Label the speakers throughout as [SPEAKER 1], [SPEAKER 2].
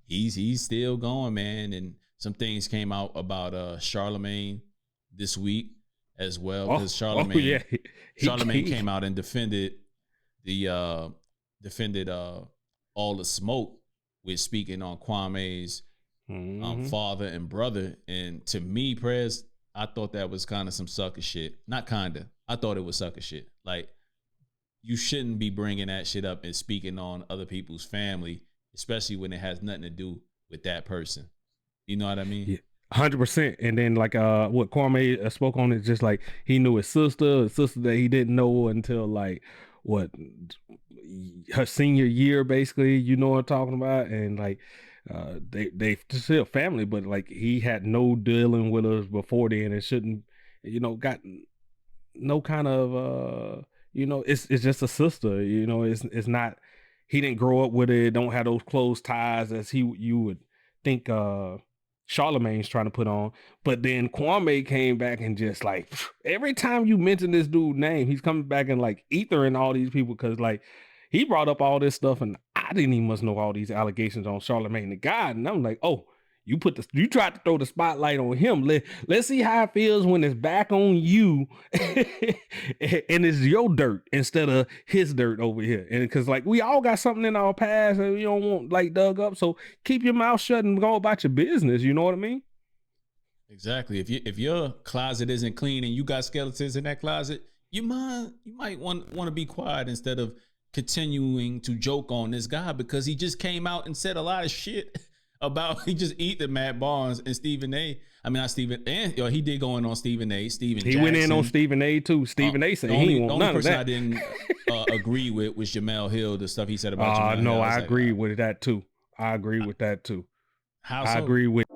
[SPEAKER 1] he's still going, man. And some things came out about Charlemagne this week as well, because Charlemagne came out and defended all the smoke with speaking on Kwame's father and brother. And to me, Prez, I thought that was kind of some sucker shit. Not kind of. I thought it was sucker shit. Like, you shouldn't be bringing that shit up and speaking on other people's family, especially when it has nothing to do with that person. You know what I mean?
[SPEAKER 2] Yeah. 100%. And then like what Kwame spoke on is just like he knew his sister that he didn't know until like her senior year, basically, you know what I'm talking about. And like they still family, but like he had no dealing with us before then and shouldn't, got no kind of it's just a sister, it's not, he didn't grow up with it, don't have those close ties as you would think Charlemagne's trying to put on. But then Kwame came back and just like every time you mention this dude's name, he's coming back and like ethering all these people, because like he brought up all this stuff and I didn't even must know all these allegations on Charlemagne the God, and I'm like, oh, you tried to throw the spotlight on him. Let's see how it feels when it's back on you and it's your dirt instead of his dirt over here. And because like we all got something in our past and we don't want like dug up. So keep your mouth shut and go about your business. You know what I mean?
[SPEAKER 1] Exactly. If your closet isn't clean and you got skeletons in that closet, you might want to be quiet instead of continuing to joke on this guy, because he just came out and said a lot of shit about he just eat the Matt Barnes and Stephen A. I mean, not Stephen, and he did go in on Stephen A. Stephen Jackson.
[SPEAKER 2] He went in on Stephen A. too. Stephen A. said he won't none of that. The only person
[SPEAKER 1] I didn't agree with was Jamel Hill, the stuff he said about Jamel Hill.
[SPEAKER 2] No, I agree with that too. I agree with that too.
[SPEAKER 1] How so?
[SPEAKER 2] I agree with.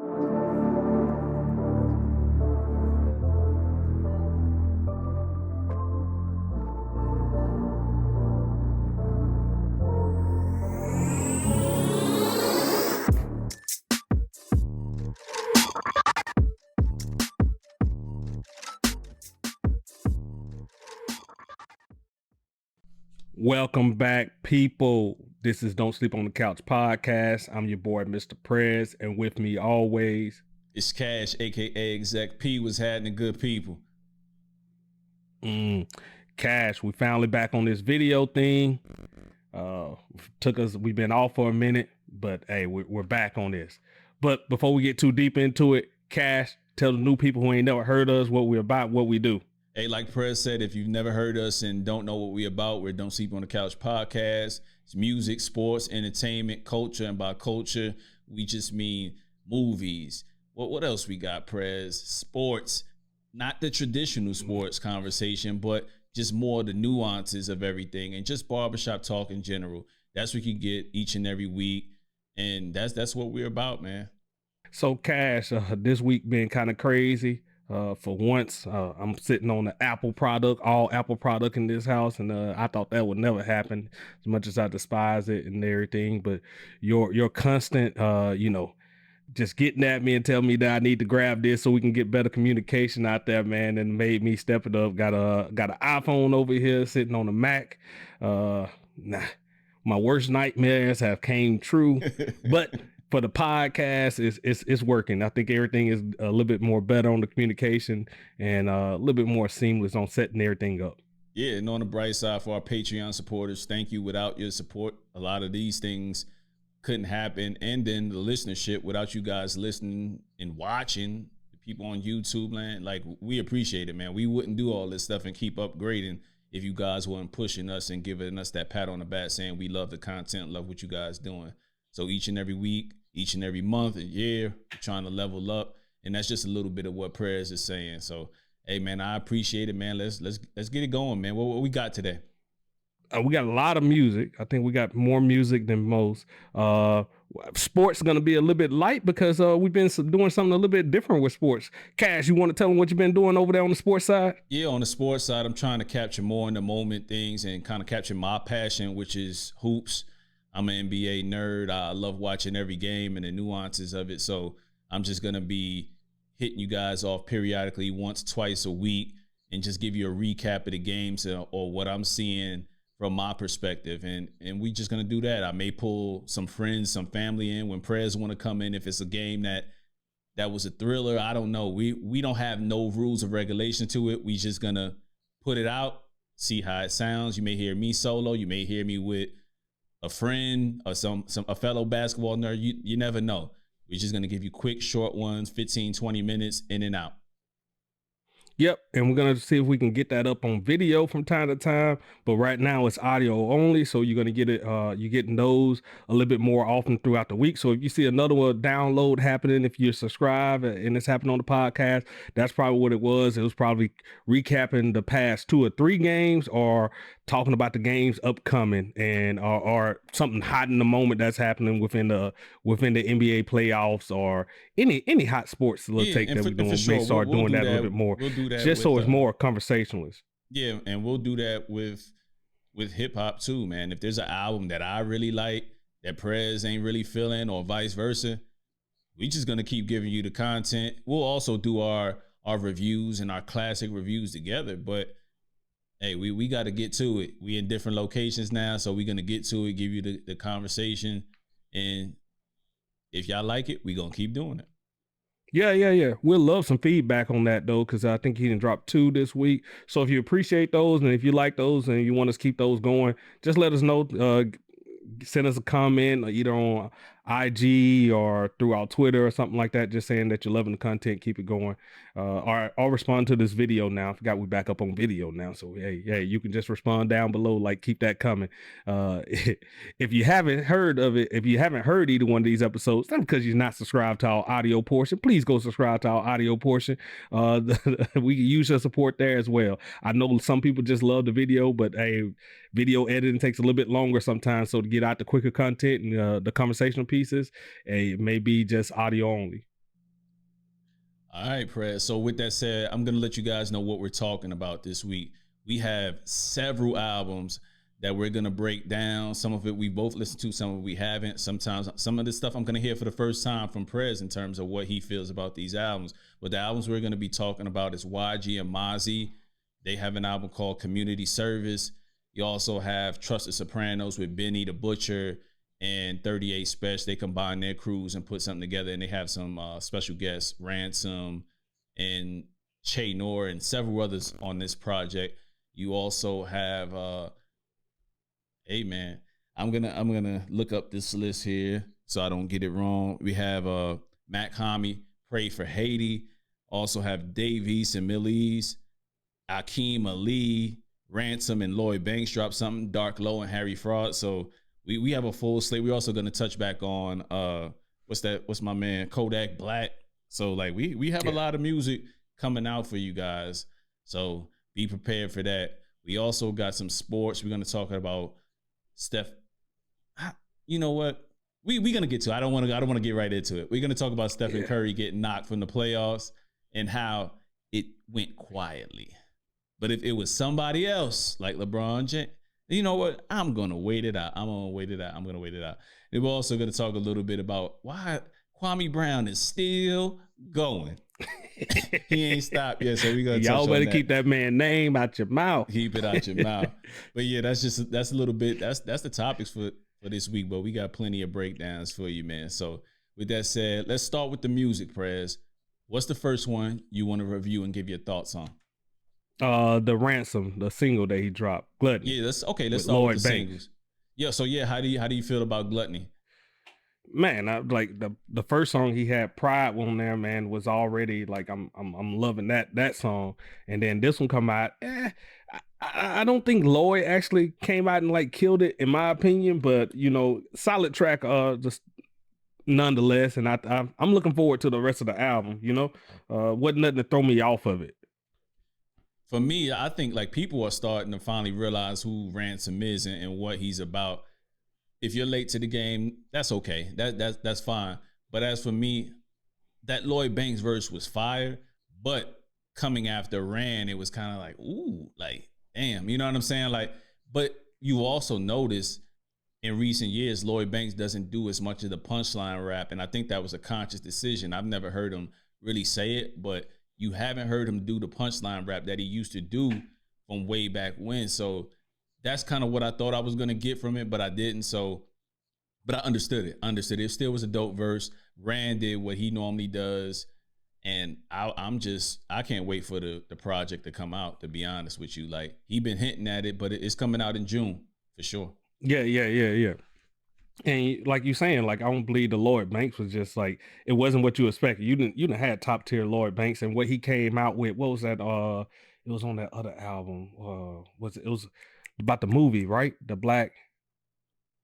[SPEAKER 2] Welcome back, people. This is Don't Sleep on the Couch podcast. I'm your boy, Mr. Prez, and with me always,
[SPEAKER 1] it's Cash, aka Exec P. Was happening, good people.
[SPEAKER 2] Cash, we finally back on this video thing. We've been off for a minute, but hey, we're back on this. But before we get too deep into it, Cash, tell the new people who ain't never heard us what we're about, what we do.
[SPEAKER 1] Hey, like Prez said, if you've never heard us and don't know what we're about, we're Don't Sleep on the Couch podcast. It's music, sports, entertainment, culture, and by culture, we just mean movies. What else we got, Prez? Sports, not the traditional sports conversation, but just more the nuances of everything and just barbershop talk in general. That's what you get each and every week, and that's what we're about, man.
[SPEAKER 2] So, Cash, this week been kind of crazy. For once, I'm sitting on the Apple product, all Apple product in this house, and I thought that would never happen, as much as I despise it and everything. But your constant, just getting at me and telling me that I need to grab this so we can get better communication out there, man, and made me step it up. Got an iPhone over here sitting on a Mac. My worst nightmares have came true, but for the podcast, it's working. I think everything is a little bit more better on the communication and a little bit more seamless on setting everything up.
[SPEAKER 1] Yeah, and on the bright side for our Patreon supporters, thank you. Without your support, a lot of these things couldn't happen. And then the listenership, without you guys listening and watching, the people on YouTube, man, like, we appreciate it, man. We wouldn't do all this stuff and keep upgrading if you guys weren't pushing us and giving us that pat on the back saying we love the content, love what you guys doing. So each and every week, each and every month and year, we're trying to level up, and that's just a little bit of what Prez is saying. So, hey, man, I appreciate it, man. Let's get it going, man. What we got today?
[SPEAKER 2] We got a lot of music. I think we got more music than most. Sports is gonna be a little bit light because we've been doing something a little bit different with sports. Cash, you want to tell them what you've been doing over there on the sports side?
[SPEAKER 1] Yeah, on the sports side, I'm trying to capture more in the moment things and kind of capture my passion, which is hoops. I'm an NBA nerd. I love watching every game and the nuances of it. So I'm just going to be hitting you guys off periodically once, twice a week and just give you a recap of the games or what I'm seeing from my perspective, and we just gonna do that. I may pull some friends, some family in when prayers want to come in. If it's a game that was a thriller, I don't know. We don't have no rules of regulation to it. We just gonna put it out, see how it sounds. You may hear me solo. You may hear me with a friend or a fellow basketball nerd. You never know. We're just gonna give you quick, short ones, 15, 20 minutes, in and out.
[SPEAKER 2] Yep, and we're gonna see if we can get that up on video from time to time. But right now it's audio only, so you're gonna get it. You're getting those a little bit more often throughout the week. So if you see another one download happening, if you're subscribed and it's happening on the podcast, that's probably what it was. It was probably recapping the past 2 or 3 games, or talking about the games upcoming, and or something hot in the moment that's happening within the NBA playoffs, or any hot sports take that we're doing.
[SPEAKER 1] Sure.
[SPEAKER 2] We may start doing that a little bit more.
[SPEAKER 1] We'll do that
[SPEAKER 2] just so it's more conversationalist.
[SPEAKER 1] Yeah, and we'll do that with hip hop too, man. If there's an album that I really like that Prez ain't really feeling, or vice versa, we just gonna keep giving you the content. We'll also do our reviews and our classic reviews together, but hey, we got to get to it. We in different locations now, so we're gonna get to it, give you the conversation, and if y'all like it, we gonna keep doing it.
[SPEAKER 2] Yeah. We'll love some feedback on that though, because I think he didn't drop 2 this week. So if you appreciate those, and if you like those and you want us to keep those going, just let us know. Send us a comment either on IG or through our Twitter or something like that, just saying that you're loving the content, keep it going. Or I'll respond to this video now. I forgot we back up on video now, so hey, you can just respond down below, like, keep that coming. If you haven't heard of it, if you haven't heard either one of these episodes, that's because you're not subscribed to our audio portion. Please go subscribe to our audio portion. We can use your support there as well. I know some people just love the video, but hey, video editing takes a little bit longer sometimes, so to get out the quicker content and the conversational pieces, it may be just audio only.
[SPEAKER 1] All right, Prez. So with that said, I'm going to let you guys know what we're talking about this week. We have several albums that we're going to break down. Some of it we both listened to, some of it we haven't. Sometimes some of this stuff I'm going to hear for the first time from Prez in terms of what he feels about these albums. But the albums we're going to be talking about is YG and Mozzy. They have an album called Community Service. You also have Trusted Sopranos with Benny the Butcher and 38 Spesh. They combine their crews and put something together, and they have some special guests, Ransom and Che Noor and several others on this project. You also have hey man, I'm gonna look up this list here so I don't get it wrong. We have Mach-Hommy, Pray for Haiti. Also have Dave East and Millie's, Akeem Ali, Ransom and Lloyd Banks drop something, Dark Low and Harry Fraud. So we have a full slate. We're also gonna touch back on what's my man Kodak Black. So like we have a lot of music coming out for you guys. So be prepared for that. We also got some sports. We're gonna talk about Steph. You know what? We're gonna get to it. I don't want to get right into it. We're gonna talk about Stephen Curry getting knocked from the playoffs and how it went quietly. But if it was somebody else like LeBron James, you know what? I'm going to wait it out. I'm going to wait it out. And we're also going to talk a little bit about why Kwame Brown is still going. He ain't stopped yet, so we're going to touch on that.
[SPEAKER 2] Y'all better keep that man's name out your mouth.
[SPEAKER 1] Keep it out your mouth. But yeah, that's a little bit, that's the topics for this week, but we got plenty of breakdowns for you, man. So with that said, let's start with the music, Prez. What's the first one you want to review and give your thoughts on?
[SPEAKER 2] The Ransom, the single that he dropped, Gluttony.
[SPEAKER 1] Yeah, let's start with the singles. Yeah, so yeah, how do you feel about Gluttony?
[SPEAKER 2] Man, I like the first song he had, Pride, on there, man, was already like I'm loving that song. And then this one come out, I don't think Lloyd actually came out and like killed it in my opinion, but you know, solid track just nonetheless, and I'm looking forward to the rest of the album, you know. Wasn't nothing to throw me off of it.
[SPEAKER 1] For me, I think like people are starting to finally realize who Ransom is and what he's about. If you're late to the game, that's okay. That's fine. But as for me, that Lloyd Banks verse was fire. But coming after Ran, it was kind of like, ooh, like, damn, you know what I'm saying? Like, but you also notice in recent years, Lloyd Banks doesn't do as much of the punchline rap. And I think that was a conscious decision. I've never heard him really say it, but you haven't heard him do the punchline rap that he used to do from way back when. So that's kind of what I thought I was gonna get from it, but I didn't. So, but I understood it. It still was a dope verse. Rand did what he normally does, and I can't wait for the project to come out. To be honest with you, like he been hinting at it, but it's coming out in June for sure.
[SPEAKER 2] Yeah. And like you saying, like I don't believe the Lloyd Banks was just like it wasn't what you expected. You didn't had top tier Lloyd Banks, and what he came out with. What was that? It was on that other album. It was about the movie, right? The Black.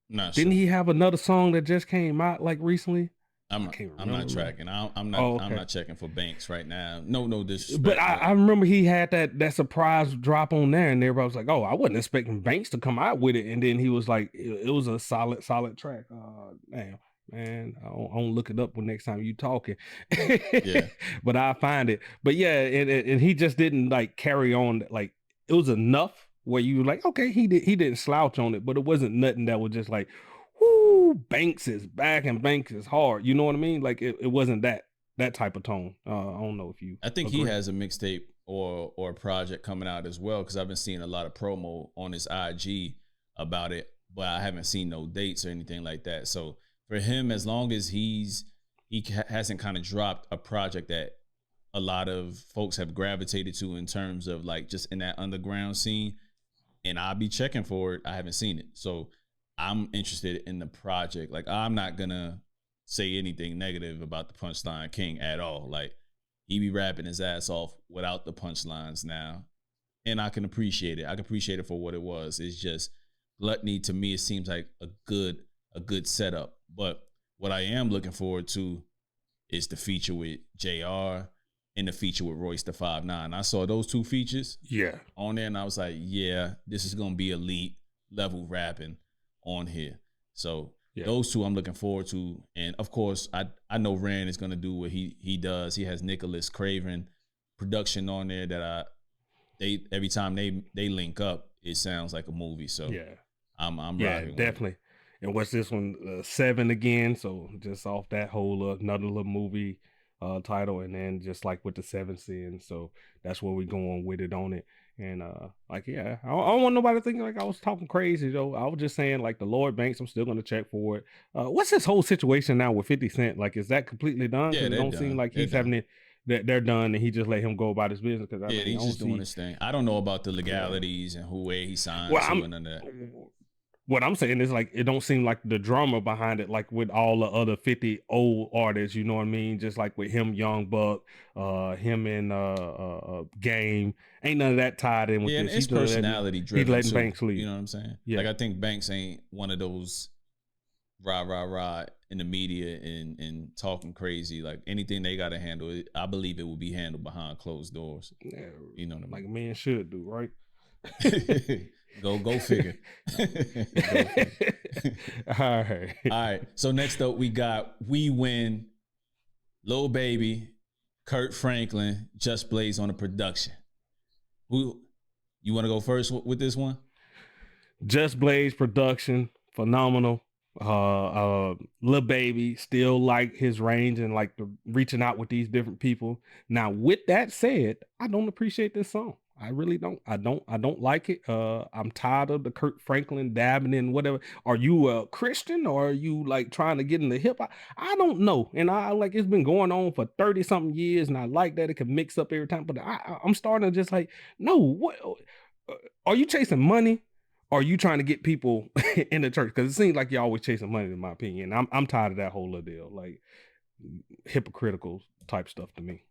[SPEAKER 2] Didn't he have another song that just came out like recently?
[SPEAKER 1] I'm not tracking. I'm not checking for Banks right now. No disrespect.
[SPEAKER 2] But I remember he had that surprise drop on there, and everybody was like, "Oh, I wasn't expecting Banks to come out with it." And then he was like, "It was a solid track." Damn, man, I don't look it up when next time you talking. Yeah, but I find it. But yeah, and he just didn't like carry on. Like it was enough where you were like, okay, he didn't slouch on it, but it wasn't nothing that was just like, whoo, Banks is back and Banks is hard. You know what I mean? Like it wasn't that type of tone. I don't know if you.
[SPEAKER 1] I think agree. He has a mixtape or a project coming out as well, because I've been seeing a lot of promo on his IG about it, but I haven't seen no dates or anything like that. So for him, as long as he hasn't kind of dropped a project that a lot of folks have gravitated to in terms of like just in that underground scene, and I'll be checking for it. I haven't seen it, so I'm interested in the project. Like, I'm not gonna say anything negative about the Punchline King at all. Like, he be rapping his ass off without the punchlines now, and I can appreciate it. I can appreciate it for what it was. It's just Gluttony to me. It seems like a good setup. But what I am looking forward to is the feature with JR and the feature with Royce the 5'9". I saw those two features on there, and I was like, yeah, this is gonna be elite level rapping on here. So those two I'm looking forward to. And of course, I know Rand is gonna do what he does. He has Nicholas Craven production on there that every time they link up, it sounds like a movie. So I'm rocking
[SPEAKER 2] definitely. And what's this one? 7 again. So just off that whole another little movie title, and then just like with the 7 sins. So that's where we're going with it on it. And I don't want nobody thinking like I was talking crazy though. I was just saying like the Lloyd Banks, I'm still gonna check for it. What's this whole situation now with 50 Cent? Like, is that completely done?
[SPEAKER 1] Yeah,
[SPEAKER 2] it don't seem like he's having it. They're done, and he just let him go about his business. Because
[SPEAKER 1] he's just doing his thing. I don't know about the legalities and where he signed to and none of that.
[SPEAKER 2] What I'm saying is like it don't seem like the drama behind it, like with all the other 50 old artists, you know what I mean? Just like with him, Young Buck, him and Game, ain't none of that tied in with this.
[SPEAKER 1] And it's personality driven.
[SPEAKER 2] He's letting Banks lead.
[SPEAKER 1] You know what I'm saying? Yeah. Like I think Banks ain't one of those rah in the media and talking crazy. Like anything they got to handle, I believe it will be handled behind closed doors. Yeah, you know what I mean?
[SPEAKER 2] Like a man should do, right?
[SPEAKER 1] Go figure.
[SPEAKER 2] All right.
[SPEAKER 1] So next up, we got We Win, Lil Baby, Kirk Franklin, Just Blaze on the production. Who you want to go first with this one?
[SPEAKER 2] Just Blaze production, phenomenal. Lil Baby still like his range and like the reaching out with these different people. Now, with that said, I don't appreciate this song. I really don't. I don't like it. I'm tired of the Kirk Franklin dabbing in whatever. Are you a Christian or are you like trying to get in the hip hop? I don't know. And I like it's been going on for 30 something years, and I like that it can mix up every time. But I'm starting to just like, no, what are you chasing money? Or are you trying to get people in the church? Because it seems like you're always chasing money, in my opinion. I'm tired of that whole deal, like hypocritical type stuff to me.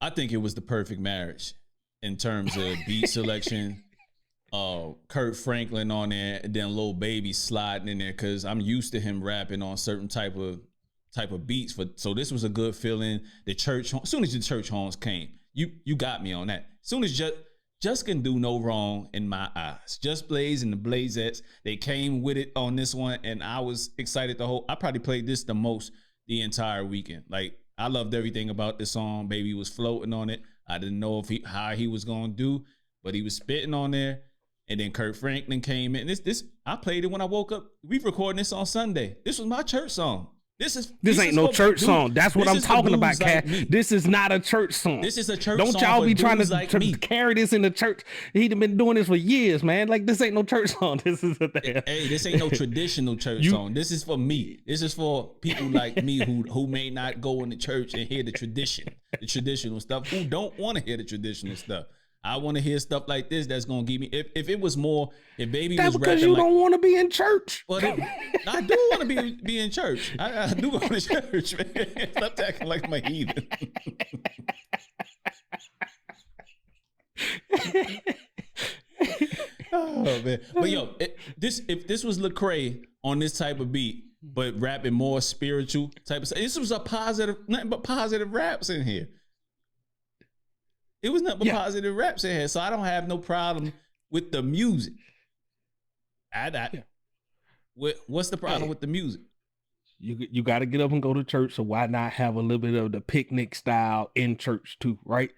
[SPEAKER 1] I think it was the perfect marriage in terms of beat selection. Kirk Franklin on there, and then Lil Baby sliding in there, because I'm used to him rapping on certain type of beats. So this was a good feeling. The church, as soon as the church horns came, you got me on that. As soon as Just can do no wrong in my eyes. Just Blaze and the Blazettes, they came with it on this one, and I was excited I probably played this the most the entire weekend. Like, I loved everything about this song. Baby was floating on it. I didn't know how he was gonna do, but he was spitting on there. And then Kirk Franklin came in. This I played it when I woke up. We recording this on Sunday. This was my church song.
[SPEAKER 2] This ain't no church song. That's what I'm talking about, Cat. This is not a church song.
[SPEAKER 1] This is a church
[SPEAKER 2] song.
[SPEAKER 1] Don't
[SPEAKER 2] y'all be trying to carry this in the church. He'd been doing this for years, man. Like, this ain't no church song. This is a thing.
[SPEAKER 1] Hey, this ain't no traditional church song. This is for me. This is for people like me who may not go in the church and hear the traditional stuff, who don't want to hear the traditional stuff. I want to hear stuff like this that's going to give me, if it was more, if Baby was rapping
[SPEAKER 2] because you don't want to be in church.
[SPEAKER 1] But I do want to be in church. I do go to church, man. Stop acting like my heathen. Oh, man. But yo, if this was Lecrae on this type of beat, but rapping more spiritual type of stuff, this was nothing but positive raps in here. It was nothing but positive raps in here, so I don't have no problem with the music. What's the problem with the music?
[SPEAKER 2] You got to get up and go to church, so why not have a little bit of the picnic style in church too, right?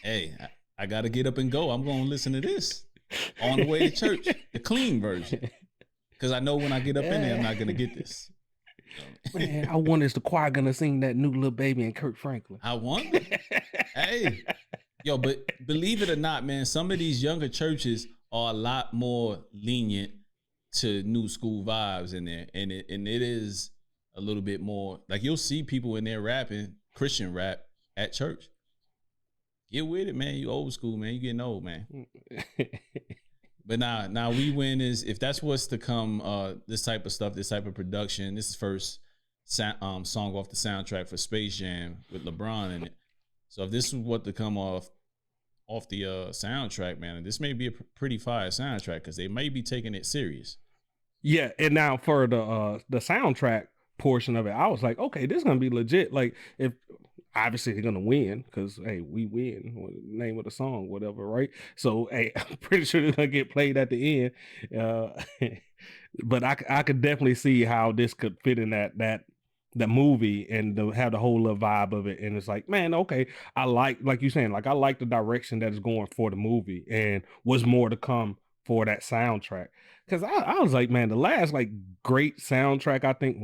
[SPEAKER 1] Hey, I got to get up and go. I'm going to listen to this on the way to church, the clean version, because I know when I get up in there, I'm not going to get this.
[SPEAKER 2] Man, I wonder is the choir going to sing that new Little Baby and Kirk Franklin?
[SPEAKER 1] I wonder. Hey, yo, but believe it or not, man, some of these younger churches are a lot more lenient to new school vibes in there. And it is a little bit more, like you'll see people in there rapping Christian rap at church. Get with it, man. You old school, man. You getting old, man. But now we win is, if that's what's to come, this type of stuff, this type of production, this is first song off the soundtrack for Space Jam with LeBron in it. So if this is what to come off the soundtrack, man, this may be a pretty fire soundtrack because they may be taking it serious.
[SPEAKER 2] Yeah, and now for the soundtrack portion of it, I was like, okay, this is gonna be legit. Like, if obviously they're gonna win because hey, we win, name of the song, whatever, right? So hey, I'm pretty sure they're gonna get played at the end. But I could definitely see how this could fit in that movie and have the whole little vibe of it. And it's like, man, okay, I like you saying, like I like the direction that is going for the movie and what's more to come for that soundtrack. Because I was like, man, the last like great soundtrack, I think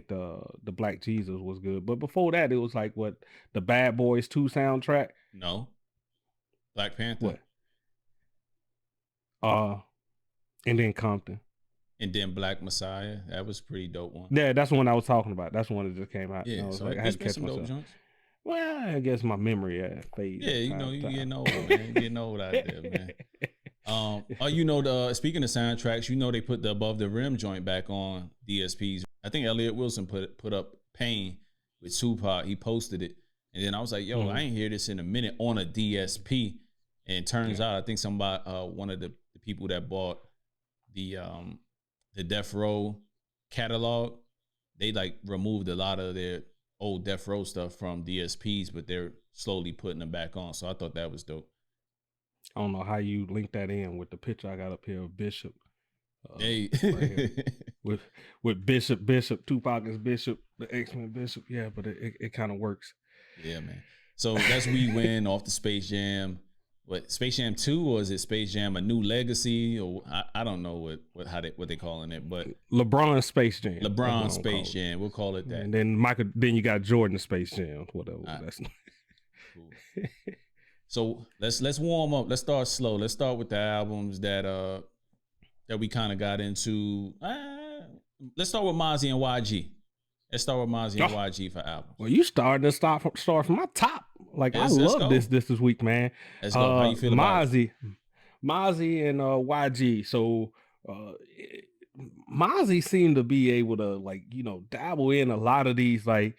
[SPEAKER 2] the Black Jesus was good. But before that, it was like what, the Bad Boys 2 soundtrack?
[SPEAKER 1] No. Black Panther.
[SPEAKER 2] What? And then Compton.
[SPEAKER 1] And then Black Messiah. That was a pretty dope one.
[SPEAKER 2] Yeah, that's the one I was talking about. That's the one that just came out.
[SPEAKER 1] Yeah, so
[SPEAKER 2] like, I had to catch myself. Well, I guess my memory fades.
[SPEAKER 1] Yeah, you know, you getting old, man. You getting old out there, man. You know, speaking of soundtracks, you know they put the Above the Rim joint back on DSPs. I think Elliot Wilson put up Pain with Tupac. He posted it. And then I was like, yo, I ain't hear this in a minute on a DSP. And it turns out, I think somebody, one of the people that bought the Death Row catalog, they like removed a lot of their old Death Row stuff from DSPs, but they're slowly putting them back on. So I thought that was dope.
[SPEAKER 2] I don't know how you link that in with the picture I got up here of Bishop.
[SPEAKER 1] Hey.
[SPEAKER 2] Right with Bishop, Tupac is Bishop, the X-Men Bishop. Yeah, but it kind of works.
[SPEAKER 1] Yeah, man. So that's We Win off the Space Jam. What, Space Jam 2, or is it Space Jam A New Legacy? Or I don't know what they calling it, but
[SPEAKER 2] LeBron Space Jam.
[SPEAKER 1] LeBron Space Jam. We'll call it that.
[SPEAKER 2] And then you got Jordan Space Jam, whatever. That's
[SPEAKER 1] cool. So let's warm up. Let's start slow. Let's start with the albums that we kind of got into. Let's start with Mozzy and YG. Let's start with Mozzy and YG for albums.
[SPEAKER 2] Well, you starting to start from my top. Like, I love this week, man.
[SPEAKER 1] Let's go. How you feel about it?
[SPEAKER 2] Mozzy and YG. So Mozzy seemed to be able to, like, you know, dabble in a lot of these like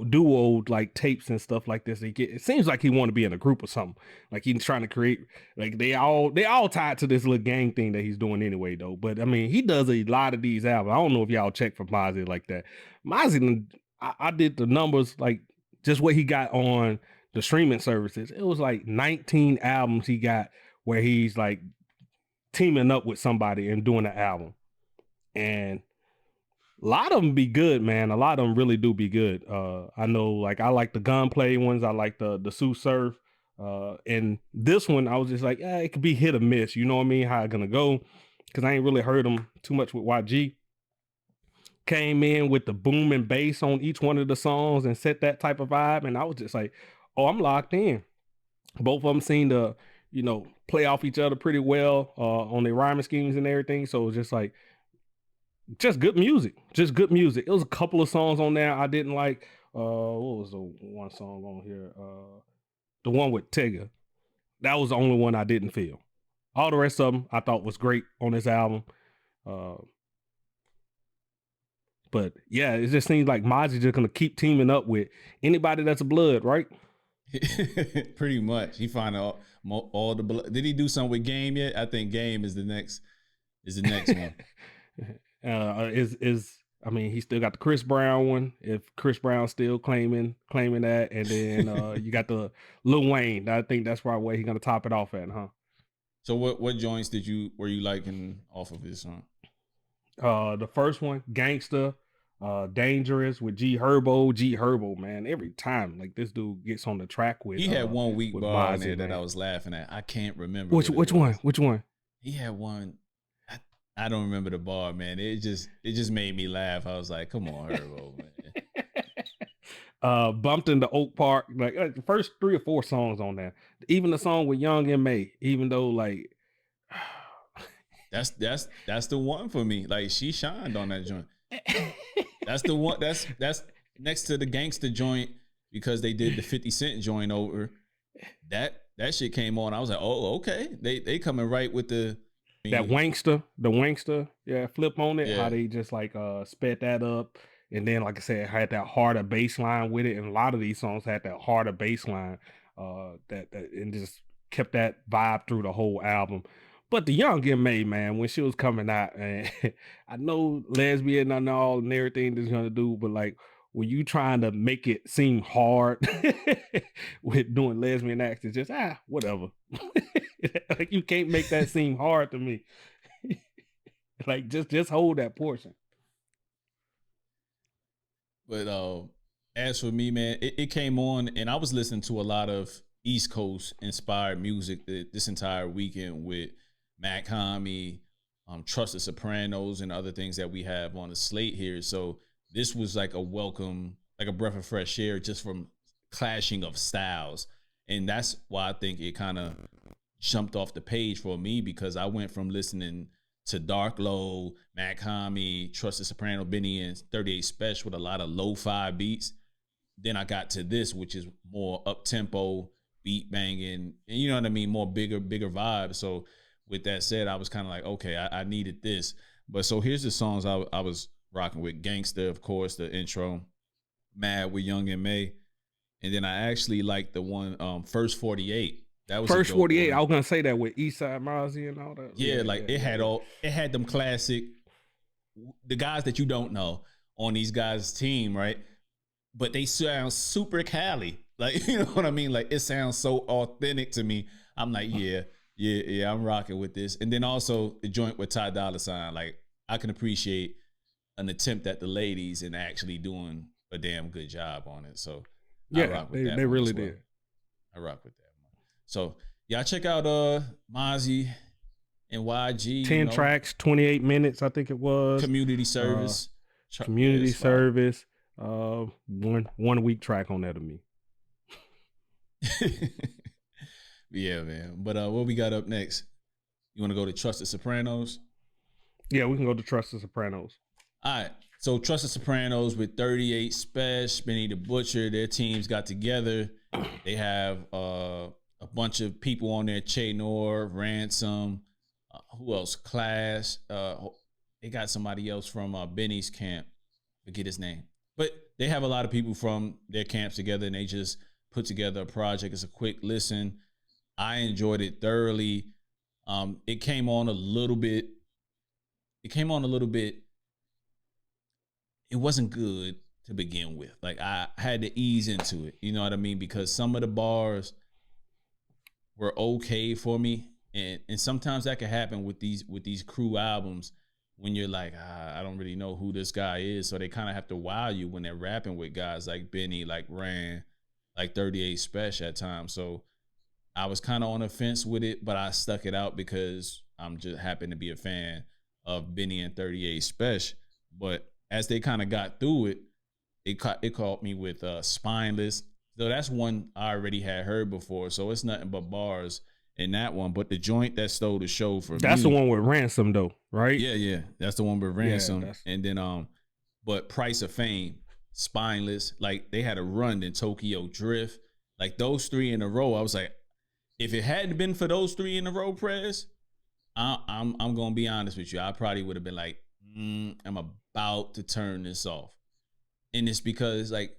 [SPEAKER 2] duo like tapes and stuff like this. It seems like he want to be in a group or something. Like he's trying to create, like they all tied to this little gang thing that he's doing anyway though. But I mean, he does a lot of these albums. I don't know if y'all check for Mozzy like that. Mozzy, I did the numbers, like just what he got on the streaming services. It was like 19 albums he got where he's like teaming up with somebody and doing an album. And a lot of them be good, man. A lot of them really do be good. I know, like, I like the Gunplay ones. I like the Sue Surf. And this one, I was just like, it could be hit or miss. You know what I mean? How it's gonna go? Because I ain't really heard them too much with YG. came in with the booming bass on each one of the songs and set that type of vibe. And I was just like, oh, I'm locked in. Both of them seemed to, play off each other pretty well on their rhyming schemes and everything. So it was just like, just good music. Just good music. It was a couple of songs on there I didn't like. What was the one song on here? The one with Tigger. That was the only one I didn't feel. All the rest of them I thought was great on this album. But yeah, it just seems like Mozzy just gonna keep teaming up with anybody that's a blood, right?
[SPEAKER 1] Pretty much. He find all the blood. Did he do something with Game yet? I think Game is the next one.
[SPEAKER 2] He still got the Chris Brown one. If Chris Brown's still claiming that, and then you got the Lil Wayne. I think that's probably where he's gonna top it off at, huh?
[SPEAKER 1] So what joints were you liking off of his song?
[SPEAKER 2] The first one, Gangsta, Dangerous with G Herbo, man. Every time like this dude gets on the track with,
[SPEAKER 1] he had one weak bar in there that I was laughing at. I can't remember which
[SPEAKER 2] one.
[SPEAKER 1] He had one. I don't remember the bar, man. It just made me laugh. I was like, come on, Herbo,
[SPEAKER 2] man. Bumped in the Oak Park, like the first 3 or 4 songs on there. Even the song with Young M.A., even though like
[SPEAKER 1] that's the one for me. Like she shined on that joint. That's the one. That's next to the Gangsta joint because they did the 50 Cent joint over. That shit came on. I was like, oh, okay. They coming right with the Wankster, yeah, flip on it. Yeah. How they just like sped that up, and then like I said, had that harder bass line with it, and a lot of these songs had that harder bass line that and just kept that vibe through the whole album. But the Young M.A., man, when she was coming out, and I know lesbian and all and everything that's gonna do, but like when you trying to make it seem hard with doing lesbian acts, it's just whatever. Like you can't make that seem hard to me. Like just hold that portion. But as for me, man, it came on, and I was listening to a lot of East Coast inspired music this entire weekend with Mach-Hommy, Trust the Sopranos, and other things that we have on the slate here. So this was like a welcome, like a breath of fresh air, just from clashing of styles. And that's why I think it kind of jumped off the page for me, because I went from listening to Dark Low, Mach-Hommy, Trust the Soprano, Benny, and 38 Spesh with a lot of lo-fi beats. Then I got to this, which is more up-tempo, beat banging, and you know what I mean, more bigger vibes. So with that said, I was kind of like, okay, I needed this. But so here's the songs I was rocking with. Gangsta, of course, the intro. Mad with Young M.A. And then I actually liked the one, First 48. That was
[SPEAKER 2] First 48. I was gonna say that with Eastside Mozzy and all that.
[SPEAKER 1] Yeah, it had them classic, the guys that you don't know on these guys' team, right? But they sound super Cali. Like, you know what I mean? Like, it sounds so authentic to me. I'm like, yeah, I'm rocking with this. And then also the joint with Ty Dolla $ign. Like, I can appreciate an attempt at the ladies and actually doing a damn good job on it. So
[SPEAKER 2] yeah, they really did.
[SPEAKER 1] I rock with that. So y'all check out Mozzy and YG.
[SPEAKER 2] 10 tracks, 28 minutes, I think it was.
[SPEAKER 1] Community service.
[SPEAKER 2] Community service. 1 week track on that of me.
[SPEAKER 1] Yeah, man. But what we got up next? You want to go to Trust the Sopranos?
[SPEAKER 2] Yeah, we can go to Trust the Sopranos.
[SPEAKER 1] All right. So Trust the Sopranos with 38 Spesh, Benny the Butcher, their teams got together. They have a bunch of people on there, Che Noir, Ransom, who else? Clash. They got somebody else from Benny's camp. Forget his name. But they have a lot of people from their camps together, and they just put together a project. It's a quick listen. I enjoyed it thoroughly. It came on a little bit. It wasn't good to begin with. Like, I had to ease into it. You know what I mean? Because some of the bars were okay for me. And sometimes that can happen with these crew albums when you're like, I don't really know who this guy is. So they kind of have to wow you when they're rapping with guys like Benny, like Ran, like 38 Spesh at times. So I was kind of on the fence with it, but I stuck it out because I'm just happen to be a fan of Benny and 38 Spesh. But as they kind of got through it, it caught me with Spineless. So that's one I already had heard before. So it's nothing but bars in that one. But the joint that stole the show for
[SPEAKER 2] that's
[SPEAKER 1] me,
[SPEAKER 2] the one with Ransom though, right?
[SPEAKER 1] yeah. That's the one with Ransom.
[SPEAKER 2] Yeah,
[SPEAKER 1] and then but Price of Fame, Spineless, like they had a run in Tokyo Drift. Like those 3 in a row, I was like, if it hadn't been for those 3 in a row, Prez, I'm gonna be honest with you. I probably would have been like, I'm about to turn this off. And it's because like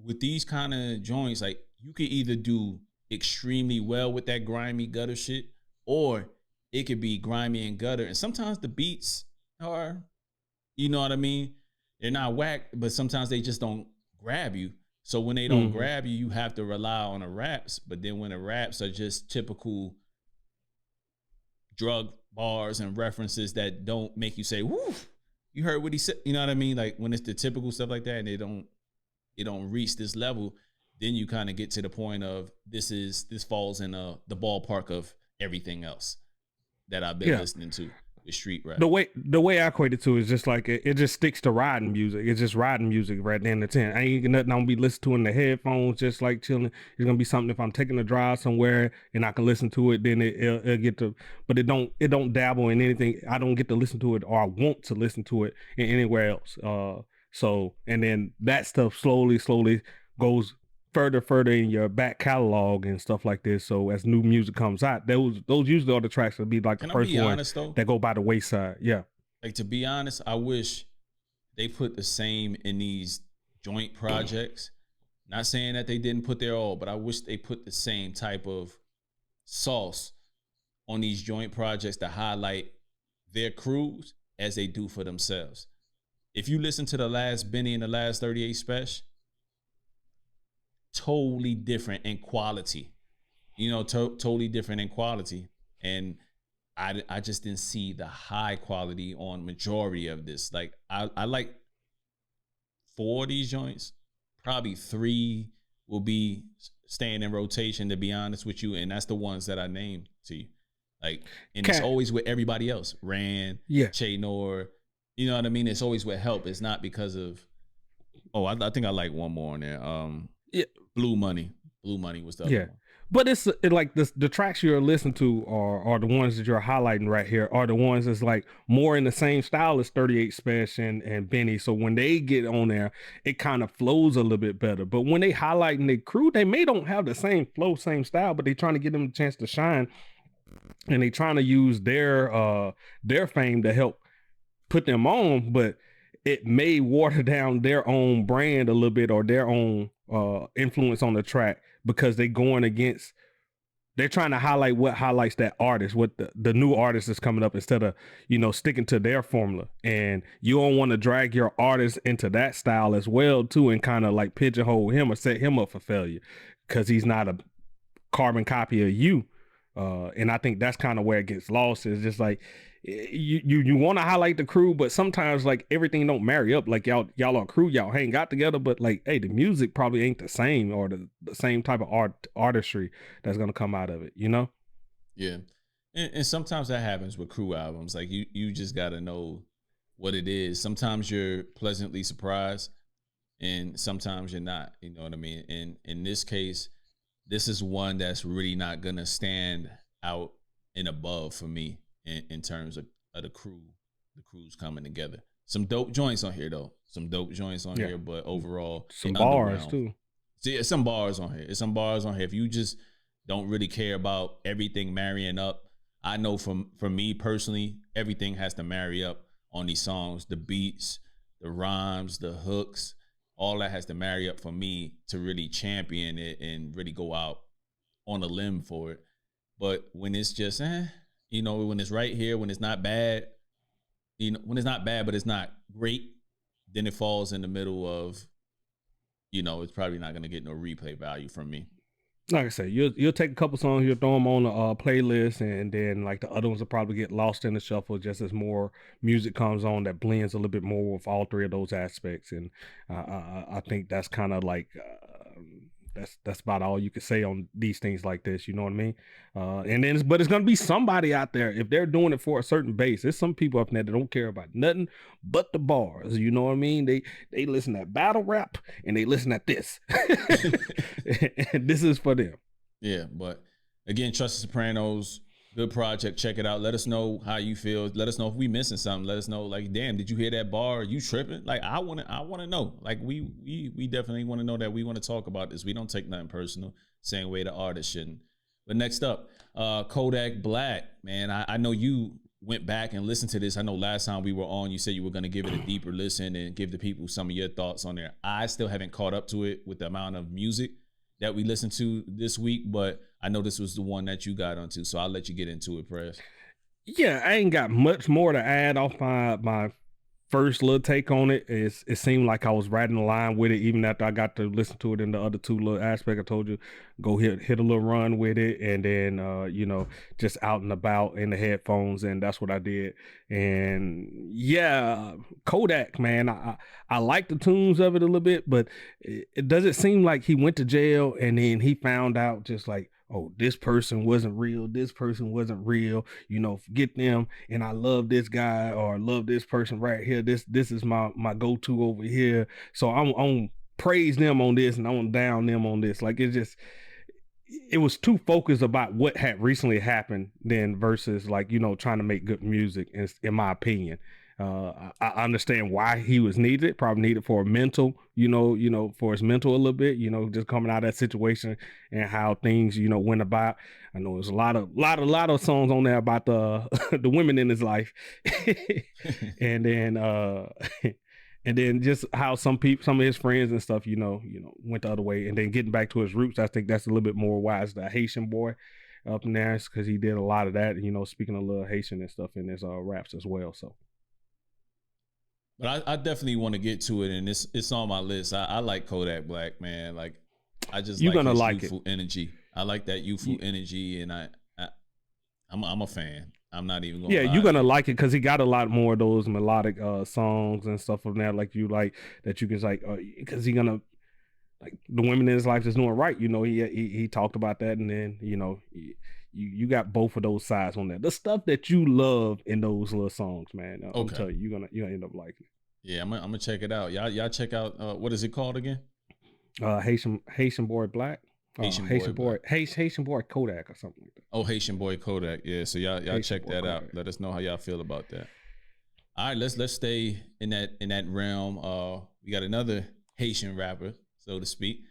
[SPEAKER 1] with these kind of joints, like you could either do extremely well with that grimy gutter shit, or it could be grimy and gutter. And sometimes the beats are, you know what I mean? They're not whack, but sometimes they just don't grab you. So when they don't grab you, you have to rely on the raps. But then when the raps are just typical drug bars and references that don't make you say, woo, you heard what he said, you know what I mean? Like when it's the typical stuff like that and it don't reach this level, then you kind of get to the point of this falls in the ballpark of everything else that I've been listening to. The street rap.
[SPEAKER 2] The way I equate it to is just like it just sticks to riding music. It's just riding music right at the end of 10. I ain't nothing I'm gonna be listening to in the headphones, just like chilling. It's gonna be something if I'm taking a drive somewhere and I can listen to it, then it'll get to, but it don't dabble in anything. I don't get to listen to it, or I want to listen to it in anywhere else. So and then that stuff slowly goes further in your back catalog and stuff like this. So as new music comes out, those usually are the tracks that be like the first one that go by the wayside. Yeah.
[SPEAKER 1] Like to be honest, I wish they put the same in these joint projects. Not saying that they didn't put their all, but I wish they put the same type of sauce on these joint projects to highlight their crews as they do for themselves. If you listen to the last Benny and the last 38 Spesh, totally different in quality, totally different in quality. And I just didn't see the high quality on majority of this. Like I like 4 of these joints, probably 3 will be staying in rotation, to be honest with you. And that's the ones that I named to you. Like, and it's always with everybody else. Che Nor, you know what I mean? It's always with help. It's not because of, I think I like one more on there. Blue Money was the other one.
[SPEAKER 2] But it's like the tracks you're listening to are the ones that you're highlighting right here are the ones that's like more in the same style as 38 Spesh and Benny. So when they get on there, it kind of flows a little bit better. But when they highlighting their crew, they may don't have the same flow, same style, but they trying to give them a chance to shine, and they trying to use their fame to help put them on. But it may water down their own brand a little bit, or their own influence on the track, because they're trying to highlight what highlights that artist, what the new artist is coming up, instead of, sticking to their formula. And you don't want to drag your artist into that style as well too, and kind of like pigeonhole him or set him up for failure because he's not a carbon copy of you. And I think that's kind of where it gets lost. Is just like you want to highlight the crew, but sometimes like everything don't marry up. Like y'all are crew, y'all hang out together, but like, hey, the music probably ain't the same, or the same type of artistry that's gonna come out of it,
[SPEAKER 1] Yeah, and sometimes that happens with crew albums. Like you just gotta know what it is. Sometimes you're pleasantly surprised, and sometimes you're not. You know what I mean? And in this case, this is one that's really not gonna stand out and above for me. In terms of the crews coming together. Some dope joints on here though. Here, but overall
[SPEAKER 2] some bars too.
[SPEAKER 1] See, some bars on here. It's some bars on here. If you just don't really care about everything marrying up, I know for me personally, everything has to marry up on these songs. The beats, the rhymes, the hooks, all that has to marry up for me to really champion it and really go out on a limb for it. But when it's just when it's right here, when it's not bad, when it's not bad, but it's not great, then it falls in the middle of, it's probably not going to get no replay value from me.
[SPEAKER 2] Like I said, you'll take a couple songs, you'll throw them on a playlist, and then like the other ones will probably get lost in the shuffle just as more music comes on that blends a little bit more with all 3 of those aspects. And I think that's kind of like that's about all you can say on these things like this. You know what I mean? But it's gonna be somebody out there if they're doing it for a certain base. There's some people up there that don't care about nothing but the bars. You know what I mean? They listen to battle rap and they listen at this. And this is for them.
[SPEAKER 1] Yeah, but again, Trust the Sopranos. Good project. Check it out. Let us know how you feel. Let us know if we missing something. Let us know, like, damn, did you hear that bar? Are you tripping? Like, I want to know. Like, we definitely want to know that. We want to talk about this. We don't take nothing personal, same way the artist shouldn't. But next up, Kodak Black, man. I know you went back and listened to this. I know last time we were on, you said you were going to give it a deeper listen and give the people some of your thoughts on there. I still haven't caught up to it with the amount of music that we listened to this week, but I know this was the one that you got onto, so I'll let you get into it, Press.
[SPEAKER 2] Yeah, I ain't got much more to add off my first little take on it. It seemed like I was right in line with it, even after I got to listen to it in the other two little aspects. I told you, go hit a little run with it, and then just out and about in the headphones, and that's what I did. And yeah, Kodak, man, I like the tunes of it a little bit, but it doesn't seem like he went to jail and then he found out just like, oh, this person wasn't real. This person wasn't real. Forget them. And I love this guy or I love this person right here. This is my go-to over here. So I'm praise them on this and I want to down them on this. Like it was too focused about what had recently happened than versus like, trying to make good music, in my opinion. I understand why he was needed, probably needed for a mental, for his mental a little bit, just coming out of that situation and how things, went about. I know there's a lot of songs on there about the the women in his life. and then just how some of his friends and stuff, went the other way, and then getting back to his roots. I think that's a little bit more wise, the Haitian boy up in there, because he did a lot of that, speaking a little Haitian and stuff in his raps as well. So.
[SPEAKER 1] But I definitely want to get to it, and it's on my list. I like Kodak Black, man. Like, I just
[SPEAKER 2] like his
[SPEAKER 1] youthful energy. I like that youthful energy, and I'm a fan. I'm not even gonna lie.
[SPEAKER 2] You're gonna like it because he got a lot more of those melodic songs and stuff from that, like you like that you can like because he gonna like the women in his life is doing right. He talked about that, and then you got both of those sides on that. The stuff that you love in those little songs, man. I'm telling you, you're gonna end up liking it.
[SPEAKER 1] Yeah, I'm gonna check it out. Y'all check out what is it called again?
[SPEAKER 2] Haitian Boy Black. Haitian boy Kodak or something like that.
[SPEAKER 1] Oh, Haitian Boy Kodak. Yeah, so y'all check that out. Let us know how y'all feel about that. All right, let's stay in that realm. We got another Haitian rapper, so to speak.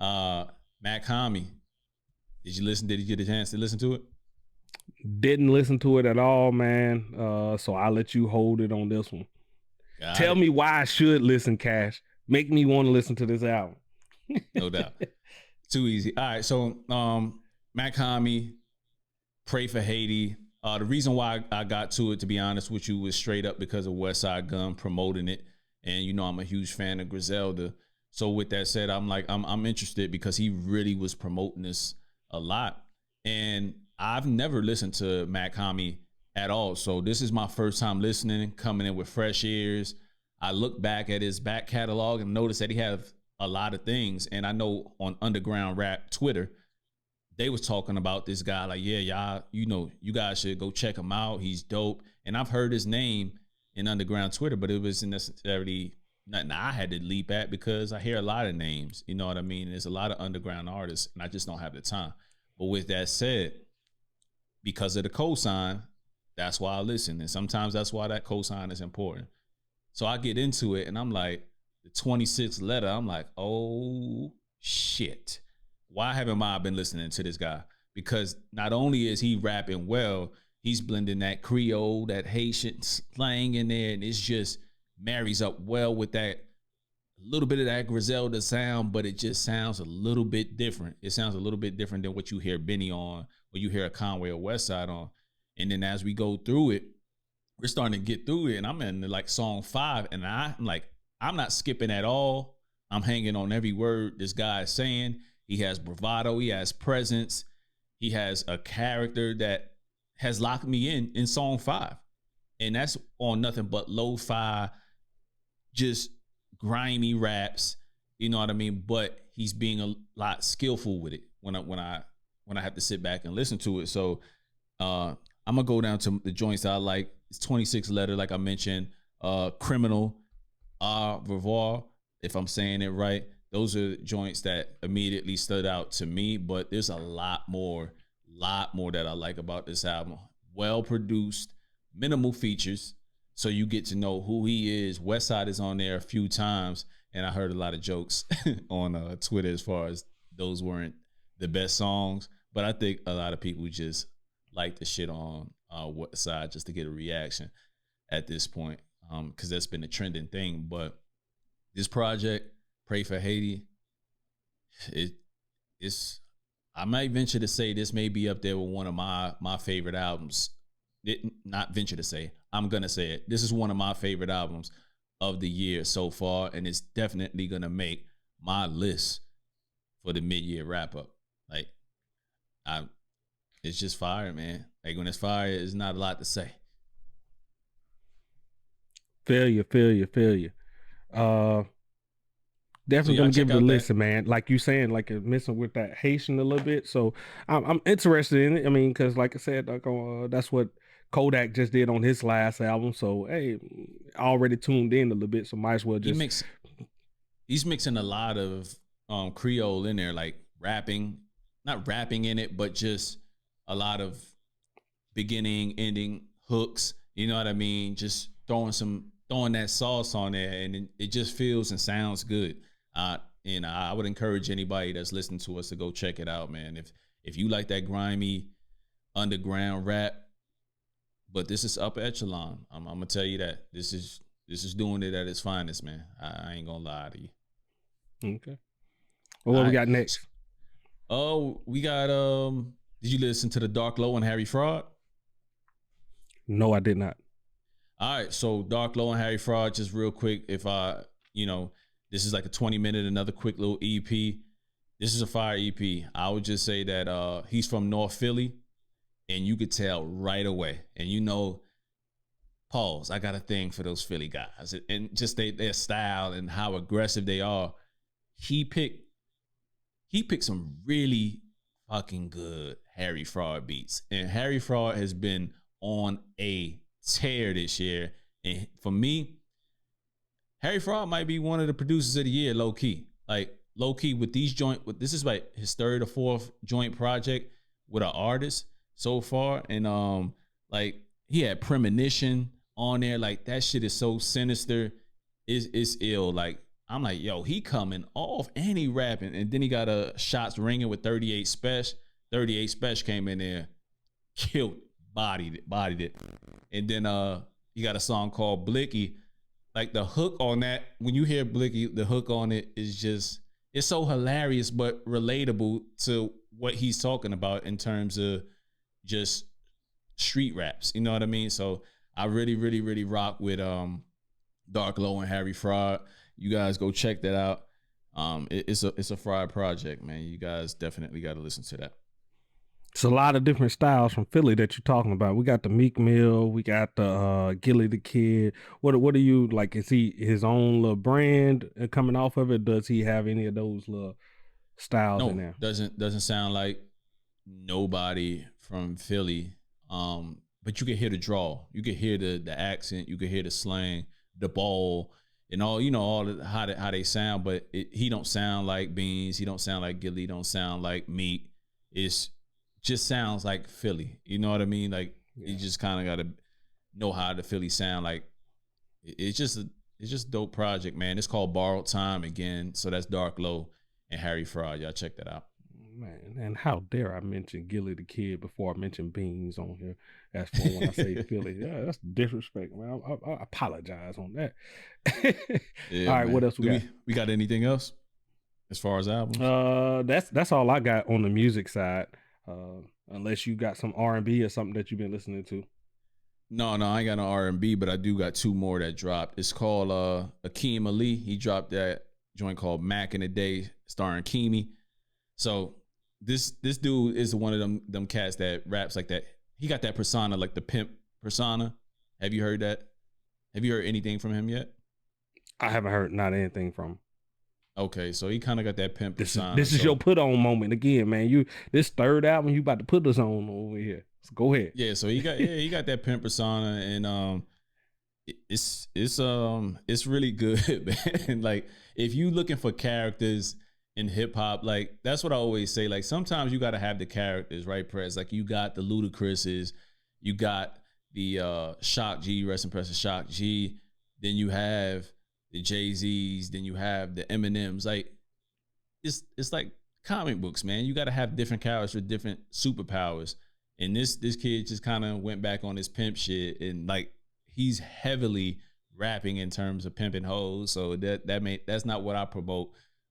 [SPEAKER 1] Mach-Hommy. Did you get a chance to listen to it?
[SPEAKER 2] Didn't listen to it at all, man. So I'll let you hold it on this one. Tell me why I should listen, Cash. Make me want to listen to this album.
[SPEAKER 1] No doubt. Too easy. All right, so Mach-Hommy, Pray for Haiti. The reason why I got to it, to be honest with you, was straight up because of Westside Gunn promoting it. And I'm a huge fan of Griselda. So with that said, I'm interested because he really was promoting this a lot. And I've never listened to Mach-Hommy at all. So this is my first time listening, coming in with fresh ears. I look back at his back catalog and notice that he have a lot of things. And I know on Underground Rap Twitter, they was talking about this guy like, yeah, y'all, you guys should go check him out. He's dope. And I've heard his name in Underground Twitter, but it wasn't necessarily nothing I had to leap at because I hear a lot of names. You know what I mean? There's a lot of underground artists, and I just don't have the time. But with that said, because of the cosign, that's why I listen. And sometimes that's why that cosign is important. So I get into it, and I'm like, the 26th letter, I'm like, oh, shit. Why haven't I been listening to this guy? Because not only is he rapping well, he's blending that Creole, that Haitian slang in there, and it's just marries up well with that little bit of that Griselda sound, but it just sounds a little bit different. It sounds a little bit different than what you hear Benny on, or you hear a Conway or Westside on. And then as we go through it, we're starting to get through it, and I'm in like song 5, and I'm like, I'm not skipping at all. I'm hanging on every word this guy is saying. He has bravado. He has presence. He has a character that has locked me in song 5. And that's on nothing but lo-fi, just grimy raps. You know what I mean? But he's being a lot skillful with it when I have to sit back and listen to it. So I'm gonna go down to the joints that I like. It's 26 Letter, like I mentioned, Criminal, Revoir, if I'm saying it right. Those are joints that immediately stood out to me, but there's a lot more that I like about this album. Well produced, minimal features, so you get to know who he is. Westside is on there a few times, and I heard a lot of jokes on Twitter as far as those weren't the best songs, but I think a lot of people just like the shit on Westside just to get a reaction at this point, because that's been a trending thing. But this project, Pray for Haiti, it's I might venture to say this may be up there with one of my favorite albums. Not venture to say, I'm gonna say it. This is one of my favorite albums of the year so far, and it's definitely gonna make my list for the mid-year wrap-up. Like, it's just fire, man. Like, when it's fire, there's not a lot to say.
[SPEAKER 2] Feel you. Definitely gonna give it a listen, man. Like you saying, like messing with that Haitian a little bit. So I'm interested in it. I mean, because like I said, like, that's what Kodak just did on his last album. So hey, already tuned in a little bit. So might as well just.
[SPEAKER 1] He's mixing a lot of Creole in there, like not rapping in it, but just a lot of beginning, ending hooks. You know what I mean? Just throwing that sauce on there, and it just feels and sounds good. And I would encourage anybody that's listening to us to go check it out, man. If you like that grimy underground rap, but this is upper echelon. I'm gonna tell you that this is doing it at its finest, man. I ain't gonna lie to you.
[SPEAKER 2] Okay. Well, what we got next?
[SPEAKER 1] Oh, we got did you listen to the Dark Low and Harry Fraud?
[SPEAKER 2] No, I did not.
[SPEAKER 1] All right, so Dark Low and Harry Fraud, just real quick, this is like a 20-minute, another quick little EP. This is a fire EP. I would just say that he's from North Philly, and you could tell right away. And pause, I got a thing for those Philly guys. And just their style and how aggressive they are. He picked some really fucking good Harry Fraud beats. And Harry Fraud has been on a tear this year. And for me, Harry Fraud might be one of the producers of the year, low key. Like, low key with these this is like his third or fourth joint project with an artist so far. And like, he had Premonition on there. Like, that shit is so sinister. It's ill. Like, I'm like, yo, he coming off and he rapping. And then he got a shots ringing with 38 Spesh. 38 Spesh came in there, killed, bodied it. And then he got a song called Blicky. Like, the hook on that, when you hear Blicky, the hook on it is just, it's so hilarious but relatable to what he's talking about in terms of just street raps. You know what I mean? So I really, really, really rock with Dark Low and Harry Fraud. You guys go check that out. It's a fried project, man. You guys definitely got to listen to that.
[SPEAKER 2] It's a lot of different styles from Philly that you're talking about. We got the Meek Mill, we got the Gilly the Kid. What do you like? Is he his own little brand coming off of it? Does he have any of those little styles in there?
[SPEAKER 1] Doesn't sound like nobody from Philly. But you can hear the drawl, you can hear the accent, you can hear the slang, the ball, and all how they sound. But he don't sound like Beans. He don't sound like Gilly. Don't sound like Meek. It's just sounds like Philly. You know what I mean? Like, you just kind of got to know how the Philly sound. Like, it's just a dope project, man. It's called Borrowed Time again. So that's Dark Low and Harry Fraud. Y'all check that out.
[SPEAKER 2] Man, and how dare I mention Gilly the Kid before I mention Beans on here? As for when I say Philly, yeah, that's disrespect, man. I apologize on that.
[SPEAKER 1] Yeah,
[SPEAKER 2] all right,
[SPEAKER 1] man.
[SPEAKER 2] What else we got?
[SPEAKER 1] We got anything else as far as albums?
[SPEAKER 2] That's all I got on the music side. Unless you got some R&B or something that you've been listening to.
[SPEAKER 1] No, I ain't got no R&B, but I do got two more that dropped. It's called Akeem Ali. He dropped that joint called Mack in the Day, starring Keemy. So this dude is one of them cats that raps like that. He got that persona, like the pimp persona. Have you heard that? Have you heard anything from him yet?
[SPEAKER 2] I haven't heard not anything from him.
[SPEAKER 1] Okay, so he kind of got that pimp persona.
[SPEAKER 2] This is your put on moment again, man. This third album, you about to put us on over here. So go ahead.
[SPEAKER 1] Yeah, so he got that pimp persona, and it's really good, man. Like if you looking for characters in hip hop, like that's what I always say. Like sometimes you got to have the characters, right, Prez? Like you got the Ludacris's, you got the Shock G, rest in peace, Shock G. Then you have the Jay-Z's, then you have the Eminems. Like it's like comic books, man. You got to have different characters with different superpowers. And this kid just kind of went back on his pimp shit, and like he's heavily rapping in terms of pimping hoes. So that's not what I promote,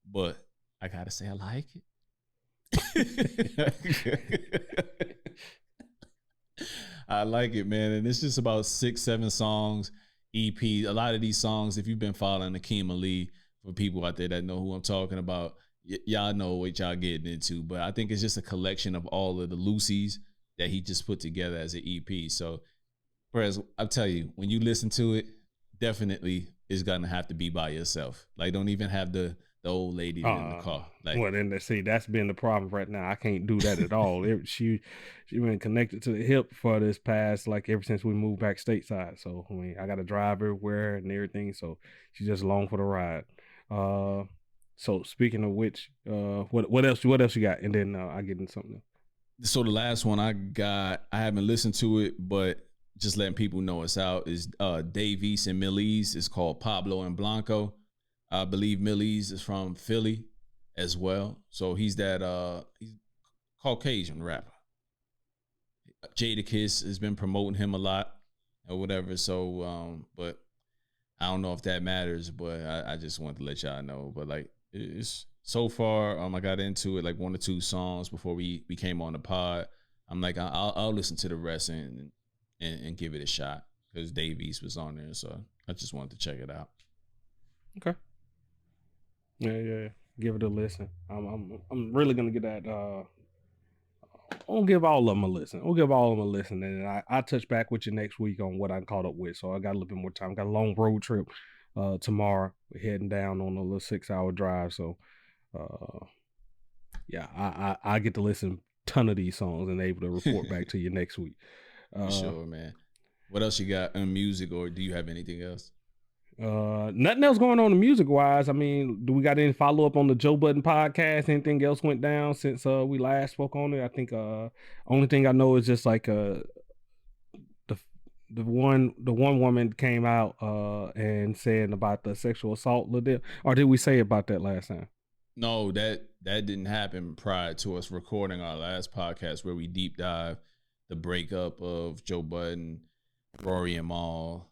[SPEAKER 1] but I gotta say I like it. I like it, man. And it's just about 6-7 songs, EP. A lot of these songs, if you've been following Akeem Ali, for people out there that know who I'm talking about, y'all know what y'all getting into. But I think it's just a collection of all of the Lucy's that he just put together as an EP. So, whereas I'll tell you, when you listen to it, definitely it's gonna have to be by yourself. Like, don't even have the old lady in the car. Like,
[SPEAKER 2] well, then see, that's been the problem right now. I can't do that at all. She been connected to the hip for this past, like, ever since we moved back stateside. So I mean, I got to drive everywhere and everything. So she's just along for the ride. So speaking of which, what else you got? And then I get into something else.
[SPEAKER 1] So the last one I haven't listened to it, but just letting people know it's out, is Dave East and Millie's. It's called Pablo and Blanco. I believe Millie's is from Philly as well. So he's he's Caucasian rapper. Jadakiss has been promoting him a lot or whatever. So, but I don't know if that matters, but I just wanted to let y'all know. But like, it's so far, I got into it like 1 or 2 songs before we came on the pod. I'm like, I'll listen to the rest and give it a shot because Dave East was on there. So I just wanted to check it out.
[SPEAKER 2] Okay. Yeah. Give it a listen. I'm really gonna get that. I'll give all of them a listen. And then I'll touch back with you next week on what I caught up with. So I got a little bit more time. Got a long road trip tomorrow. We're heading down on a little 6-hour drive. So yeah, I get to listen ton of these songs and able to report back to you next week.
[SPEAKER 1] Sure, man. What else you got in music, or do you have anything else?
[SPEAKER 2] Nothing else going on music wise. I mean, do we got any follow up on the Joe Budden podcast? Anything else went down since we last spoke on it? I think only thing I know is just like the one woman came out and said about the sexual assault a little bit. Or did we say about that last time?
[SPEAKER 1] No, that didn't happen prior to us recording our last podcast where we deep dive the breakup of Joe Budden, Rory and Mal.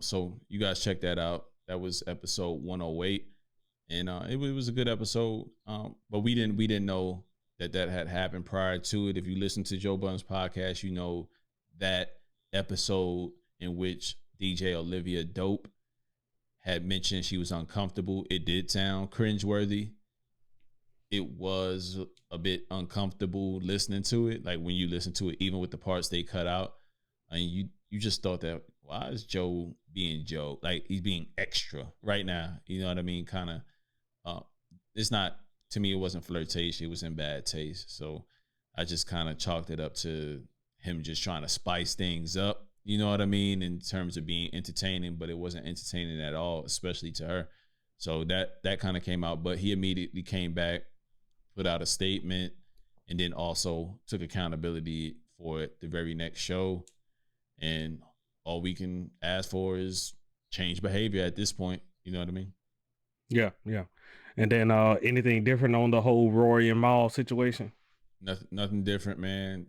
[SPEAKER 1] So you guys check that out. That was episode 108, and it was a good episode. But we didn't know that had happened prior to it. If you listen to Joe Budden's podcast, you know that episode in which DJ Olivia Dope had mentioned she was uncomfortable. It did sound cringeworthy. It was a bit uncomfortable listening to it. Like when you listen to it, even with the parts they cut out, and you just thought that, why is Joe being Joe? Like he's being extra right now. You know what I mean? Kind of, it's not, to me, it wasn't flirtation. It was in bad taste. So I just kind of chalked it up to him just trying to spice things up. You know what I mean? In terms of being entertaining, but it wasn't entertaining at all, especially to her. So that kind of came out, but he immediately came back, put out a statement, and then also took accountability for it the very next show. And all we can ask for is change behavior at this point. You know what I mean?
[SPEAKER 2] Yeah. And then anything different on the whole Rory and Mal situation?
[SPEAKER 1] Nothing different, man.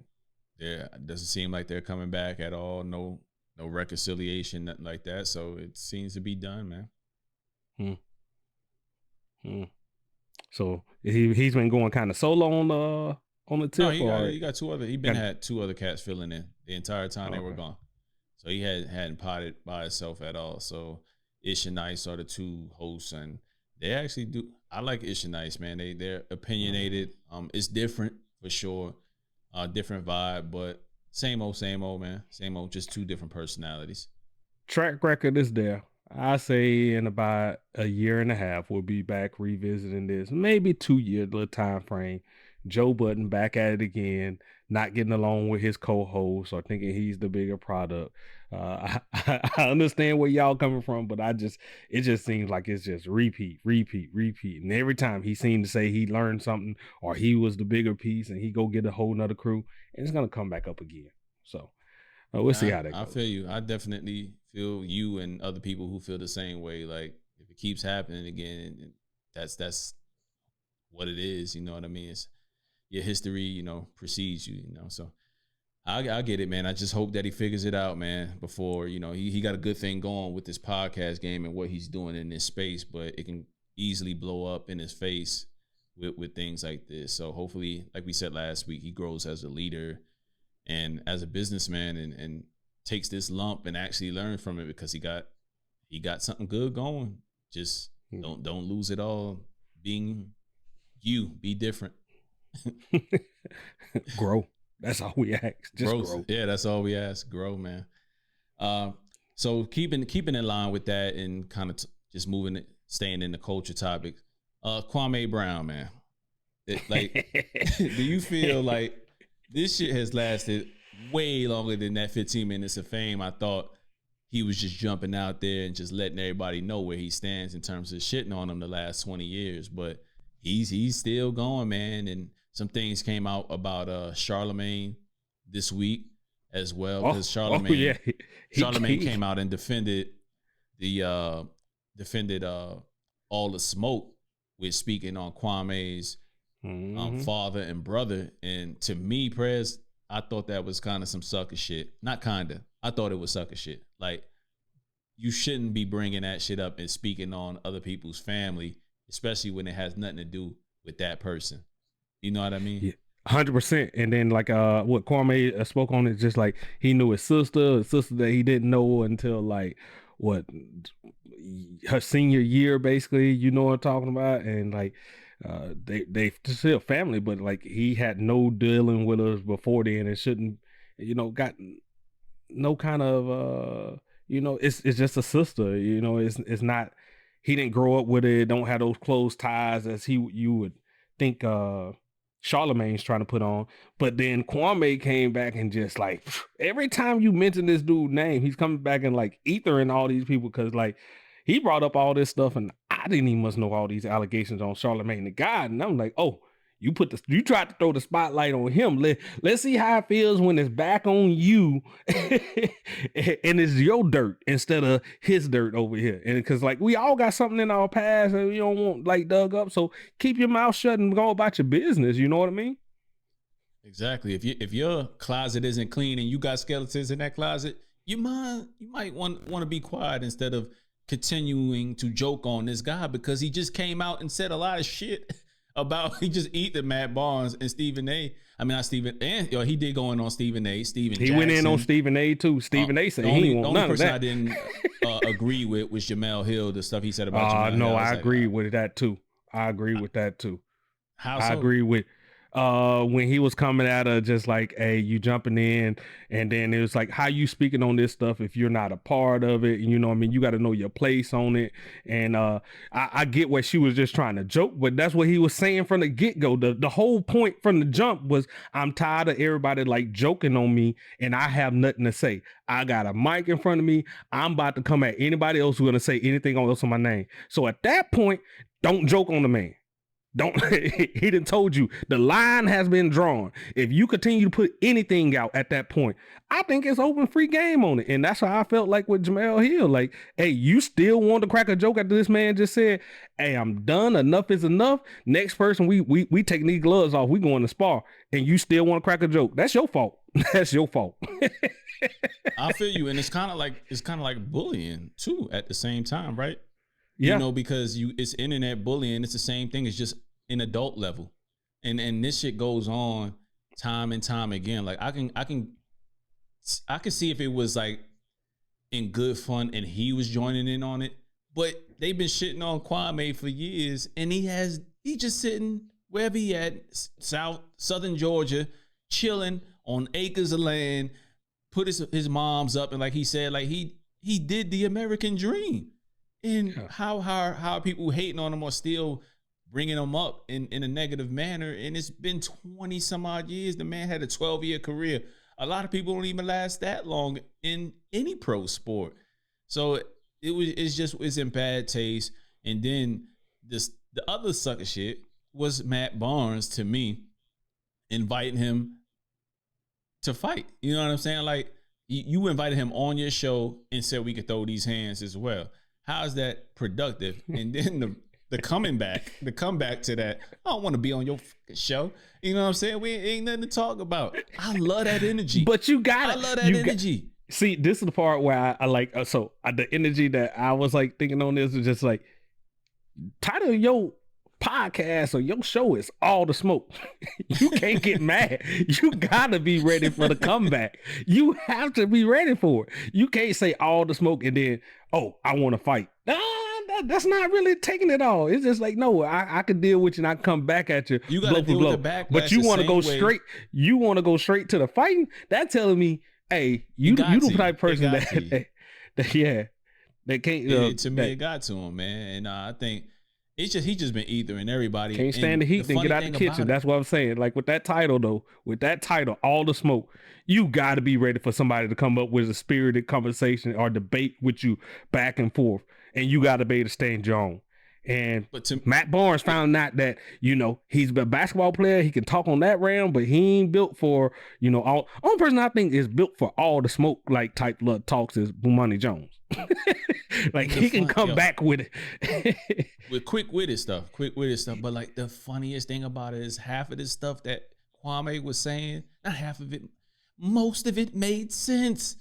[SPEAKER 1] It doesn't seem like they're coming back at all. No reconciliation, nothing like that. So it seems to be done, man.
[SPEAKER 2] So he's been going kind of solo on the tip.
[SPEAKER 1] No, he got 2 other. Had 2 other cats filling in the entire time they were gone. So he hadn't potted by himself at all. So Ish and Nice are the 2 hosts, and they actually do. I like Ish and Nice, man. They're opinionated. It's different for sure. Different vibe, but same old, man. Same old, just 2 different personalities.
[SPEAKER 2] Track record is there. I say in about a year and a half, we'll be back revisiting this. Maybe 2 year little time frame. Joe Budden back at it again, not getting along with his co-host or thinking he's the bigger product. I understand where y'all coming from, but it just seems like it's just repeat. And every time he seemed to say he learned something or he was the bigger piece and he go get a whole nother crew, and it's gonna come back up again. So we'll see how that goes.
[SPEAKER 1] I feel you. I definitely feel you and other people who feel the same way. Like if it keeps happening again, that's what it is. You know what I mean? It's your history, precedes you, So I get it, man. I just hope that he figures it out, man, before, he got a good thing going with this podcast game and what he's doing in this space, but it can easily blow up in his face with things like this. So hopefully, like we said last week, he grows as a leader and as a businessman and takes this lump and actually learn from it, because he got something good going. Just don't lose it all. Being you, be different.
[SPEAKER 2] Grow. That's all we ask. Just grow.
[SPEAKER 1] Yeah, that's all we ask. Grow, man. So keeping in line with that and kind of just staying in the culture topic. Kwame Brown, man. Do you feel like this shit has lasted way longer than that 15 minutes of fame? I thought he was just jumping out there and just letting everybody know where he stands in terms of shitting on him the last 20 years, but he's still going, man. And some things came out about Charlemagne this week as well, because Charlemagne came out and defended all the smoke with speaking on Kwame's father and brother. And to me, Prez, I thought that was kind of some sucker shit. Not kinda. I thought it was sucker shit. Like, you shouldn't be bringing that shit up and speaking on other people's family, especially when it has nothing to do with that person. You know what I mean?
[SPEAKER 2] Yeah, 100%. And then what Kwame spoke on is just like he knew his sister that he didn't know until her senior year, basically. You know what I'm talking about? And they still family, but he had no dealing with us before then and shouldn't, got no kind of it's just a sister. It's not. He didn't grow up with it. Don't have those close ties as you would think. Charlemagne's trying to put on, but then Kwame came back and just every time you mention this dude's name, he's coming back and ethering all these people, because he brought up all this stuff and I didn't even must know all these allegations on Charlemagne the God, and I'm like, oh, you tried to throw the spotlight on him. Let's see how it feels when it's back on you and it's your dirt instead of his dirt over here. And because we all got something in our past and we don't want dug up. So keep your mouth shut and go about your business. You know what I mean?
[SPEAKER 1] Exactly. If your closet isn't clean and you got skeletons in that closet, you might want to be quiet instead of continuing to joke on this guy, because he just came out and said a lot of shit about he just eat the Matt Barnes and Stephen A. I mean, not Stephen, and he did go in on Stephen A. He Jackson.
[SPEAKER 2] Went in on Stephen A. too. Stephen A. said he won't none of that. The only person
[SPEAKER 1] I didn't agree with was Jamel Hill, the stuff he said about Jamel
[SPEAKER 2] no,
[SPEAKER 1] Hill.
[SPEAKER 2] I agree with that too. I agree with that too.
[SPEAKER 1] How so?
[SPEAKER 2] I agree with when he was coming at her just hey, you jumping in, and then it was how you speaking on this stuff if you're not a part of it, you know what I mean? You got to know your place on it. And I get what she was just trying to joke, but that's what he was saying from the get-go. The whole point from the jump was, I'm tired of everybody joking on me and I have nothing to say. I got a mic in front of me. I'm about to come at anybody else who's going to say anything else on my name. So at that point, don't joke on the man. He done told you the line has been drawn. If you continue to put anything out at that point, I think it's open free game on it. And that's how I felt with Jamel Hill. Hey, you still want to crack a joke after this man just said, hey, I'm done. Enough is enough. Next person, we taking these gloves off. We going to spar. And you still want to crack a joke. That's your fault. That's your fault.
[SPEAKER 1] I feel you. And it's kind of like bullying too at the same time, right?
[SPEAKER 2] Yeah.
[SPEAKER 1] Because it's internet bullying. It's the same thing. It's just an adult level. And this shit goes on time and time again. I can see if it was in good fun and he was joining in on it, but they've been shitting on Kwame for years, and he just sitting wherever he at, southern Georgia, chilling on acres of land, put his moms up, and he said, he did the American dream. And how are people hating on him or still bringing him up in a negative manner? And it's been 20 some odd years. The man had a 12-year career. A lot of people don't even last that long in any pro sport. So it's in bad taste. And then the other sucker shit was Matt Barnes, to me, inviting him to fight. You know what I'm saying? Like, you invited him on your show and said we could throw these hands as well. How is that productive? And then the comeback to that, I don't want to be on your fucking show. You know what I'm saying? We ain't nothing to talk about. I love that energy.
[SPEAKER 2] But you got it.
[SPEAKER 1] I love that energy.
[SPEAKER 2] See, this is the part where I like, the energy that I was like thinking on this is just like, title of your podcast or your show is All the Smoke. You can't get mad. You gotta be ready for the comeback. You have to be ready for it. You can't say All the Smoke and then, oh, I want to fight. That's not really taking it all. It's just like, no, I could deal with you and I come back at you.
[SPEAKER 1] You gotta deal with the backlash.
[SPEAKER 2] But you want to go straight. You want to go straight to the fighting. That's telling me, hey, you the type of person that they can't.
[SPEAKER 1] To me, it got to him, man. And I think he just been ethering everybody.
[SPEAKER 2] Can't stand the heat, then get out the kitchen. That's what I'm saying. Like with that title, All the Smoke, you got to be ready for somebody to come up with a spirited conversation or debate with you back and forth, and you got to be able to stand your own. And Matt Barnes found out that, he's a basketball player. He can talk on that realm, but he ain't built for, all. Only person I think is built for all the smoke like type talks is Bomani Jones. Like he can come back with it.
[SPEAKER 1] With quick-witted stuff. But like the funniest thing about it is half of this stuff that Kwame was saying, not half of it, most of it made sense.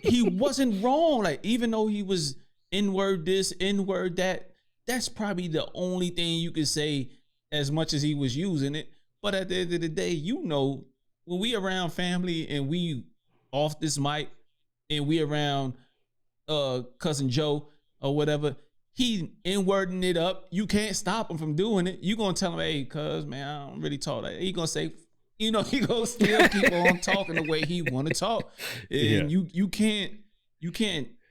[SPEAKER 1] He wasn't wrong. Like, even though he was N-word this, N-word that, that's probably the only thing you could say as much as he was using it. But at the end of the day, when we around family and we off this mic and we around cousin Joe or whatever, he N-wording it up. You can't stop him from doing it. You gonna tell him, hey, cuz, man, I don't really talk like that. He gonna say, he gonna still keep on talking the way he wanna talk. And you can't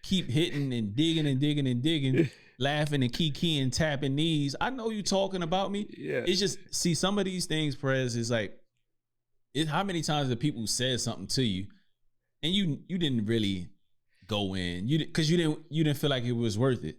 [SPEAKER 1] keep hitting and digging, laughing and kiki tapping knees. I know you talking about me. Yeah. It's just, see, some of these things, Perez, is like, how many times have people said something to you and you didn't really go in, because you didn't feel like it was worth it.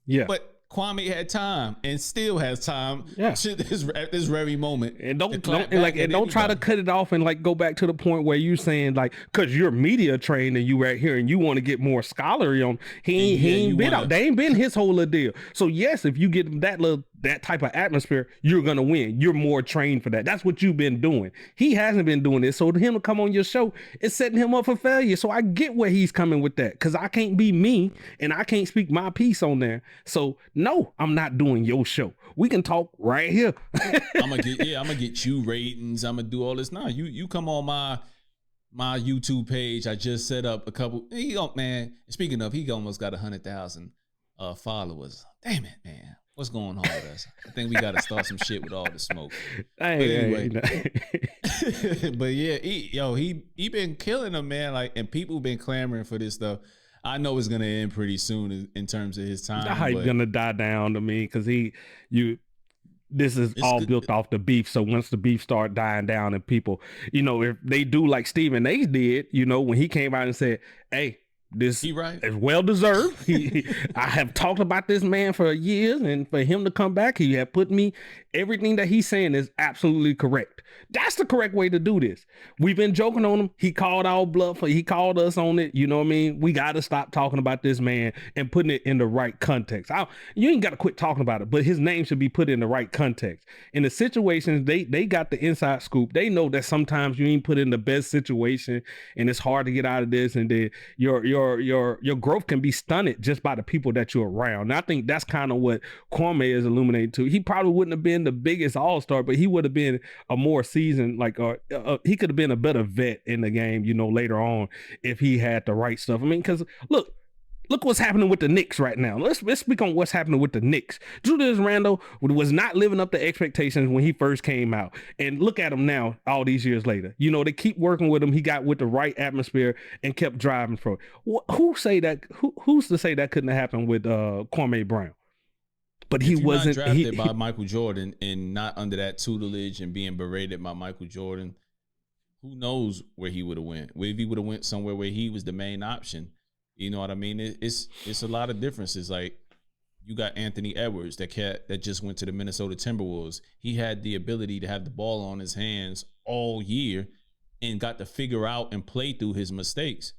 [SPEAKER 1] Yeah. But Kwame had time and still has time at this very moment.
[SPEAKER 2] And don't try to cut it off and like go back to the point where you saying like, cause you're media trained and you right here and you want to get more scholarly on. He ain't been out. They ain't been his whole little deal. So yes, if you get that type of atmosphere, you're gonna win. You're more trained for that. That's what you've been doing. He hasn't been doing this. So to him to come on your show, it's setting him up for failure. So I get where he's coming with that, because I can't be me and I can't speak my piece on there. So no, I'm not doing your show. We can talk right here.
[SPEAKER 1] I'm gonna get you ratings. I'm gonna do all this. Nah, you come on my YouTube page. I just set up a couple. Man, speaking of, he almost got 100,000 followers. Damn it, man. What's going on with us? I think we got to start some shit with All the Smoke. But anyway, but yeah, he been killing them, man. Like, and people been clamoring for this stuff. I know it's gonna end pretty soon in terms of his time.
[SPEAKER 2] The hype gonna die down to me, because this is all built off the beef. So once the beef start dying down and people, if they do like Stephen A. did, when he came out and said, hey, this is well deserved. I have talked about this man for years, and for him to come back, he had put me, everything that he's saying is absolutely correct. That's the correct way to do this. We've been joking on him. He called our bluff. He called us on it. You know what I mean? We got to stop talking about this man and putting it in the right context. You ain't got to quit talking about it, but his name should be put in the right context. In the situations, they got the inside scoop. They know that sometimes you ain't put in the best situation and it's hard to get out of this, and then your growth can be stunted just by the people that you're around. And I think that's kind of what Kwame is illuminating too. He probably wouldn't have been the biggest all-star, but he would have been a more seasoned, he could have been a better vet in the game, later on, if he had the right stuff. I mean, because look, Look what's happening with the Knicks right now. Let's speak on what's happening with the Knicks. Julius Randle was not living up to expectations when he first came out. And look at him now, all these years later. You know, they keep working with him. He got with the right atmosphere and kept driving for it. Who's to say that couldn't have happened with Kwame Brown? But he wasn't
[SPEAKER 1] drafted by Michael Jordan and not under that tutelage and being berated by Michael Jordan. Who knows where he would have went? If he would have went somewhere where he was the main option. You know what I mean? It's a lot of differences. Like, you got Anthony Edwards, that cat that just went to the Minnesota Timberwolves. He had the ability to have the ball on his hands all year and got to figure out and play through his mistakes.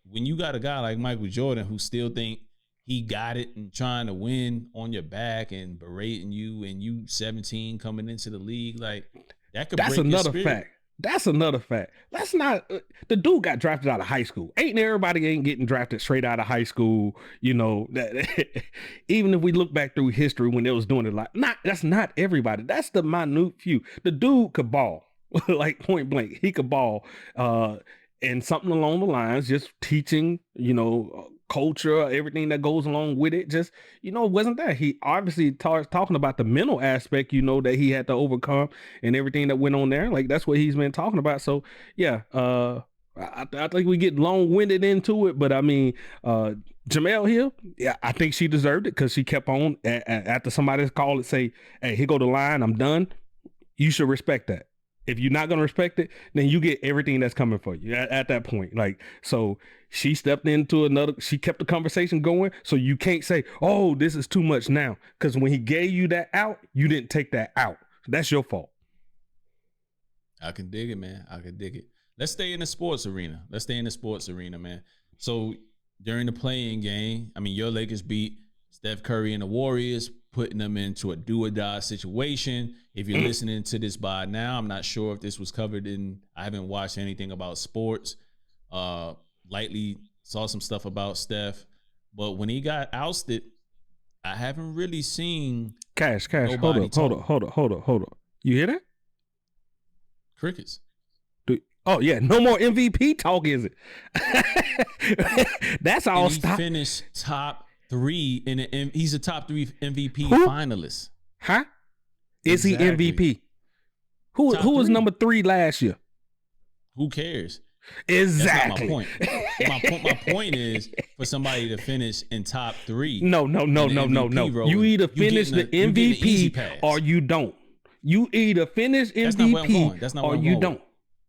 [SPEAKER 1] When you got a guy like Michael Jordan who still think he got it and trying to win on your back and berating you, and you 17 coming into the league, like, that could break your spirit.
[SPEAKER 2] Fact. That's another fact. That's not the dude got drafted out of high school. Everybody ain't getting drafted straight out of high school. You know, that even if we look back through history when they was doing it, like, that's not everybody. That's the minute few. The dude could ball, like, point blank. He could ball, and something along the lines, just teaching, you know, culture, everything that goes along with it. Just, you know, it wasn't that. He obviously talking about the mental aspect, you know, that he had to overcome and everything that went on there. Like, that's what he's been talking about. So yeah, I think we get long-winded into it, but I mean, Jamel Hill, yeah, I think she deserved it because she kept on after somebody's call it, say, hey, here go the line, I'm done. You should respect that. If you're not going to respect it, then you get everything that's coming for you at that point. Like, so she stepped into she kept the conversation going. So you can't say, oh, this is too much now. Because when he gave you that out, you didn't take that out. That's your fault.
[SPEAKER 1] I can dig it, man. I can dig it. Let's stay in the sports arena. Man. So during the playing game, I mean, your Lakers beat Steph Curry and the Warriors, putting them into a do-or-die situation. If you're listening to this by now, I'm not sure if this was covered I haven't watched anything about sports. Lightly saw some stuff about Steph. But when he got ousted, I haven't really seen
[SPEAKER 2] Cash, hold up. You hear that?
[SPEAKER 1] Crickets.
[SPEAKER 2] Oh, yeah, no more MVP talk, is it? That's all.
[SPEAKER 1] He finished top 3 he's a top 3 MVP finalist.
[SPEAKER 2] Huh? Is
[SPEAKER 1] Exactly.
[SPEAKER 2] he MVP? Who was number 3 last year?
[SPEAKER 1] Who cares?
[SPEAKER 2] Exactly.
[SPEAKER 1] That's not my point. My point is for somebody to finish in top 3.
[SPEAKER 2] No. You either finish the MVP or you don't. You either finish MVP or you don't.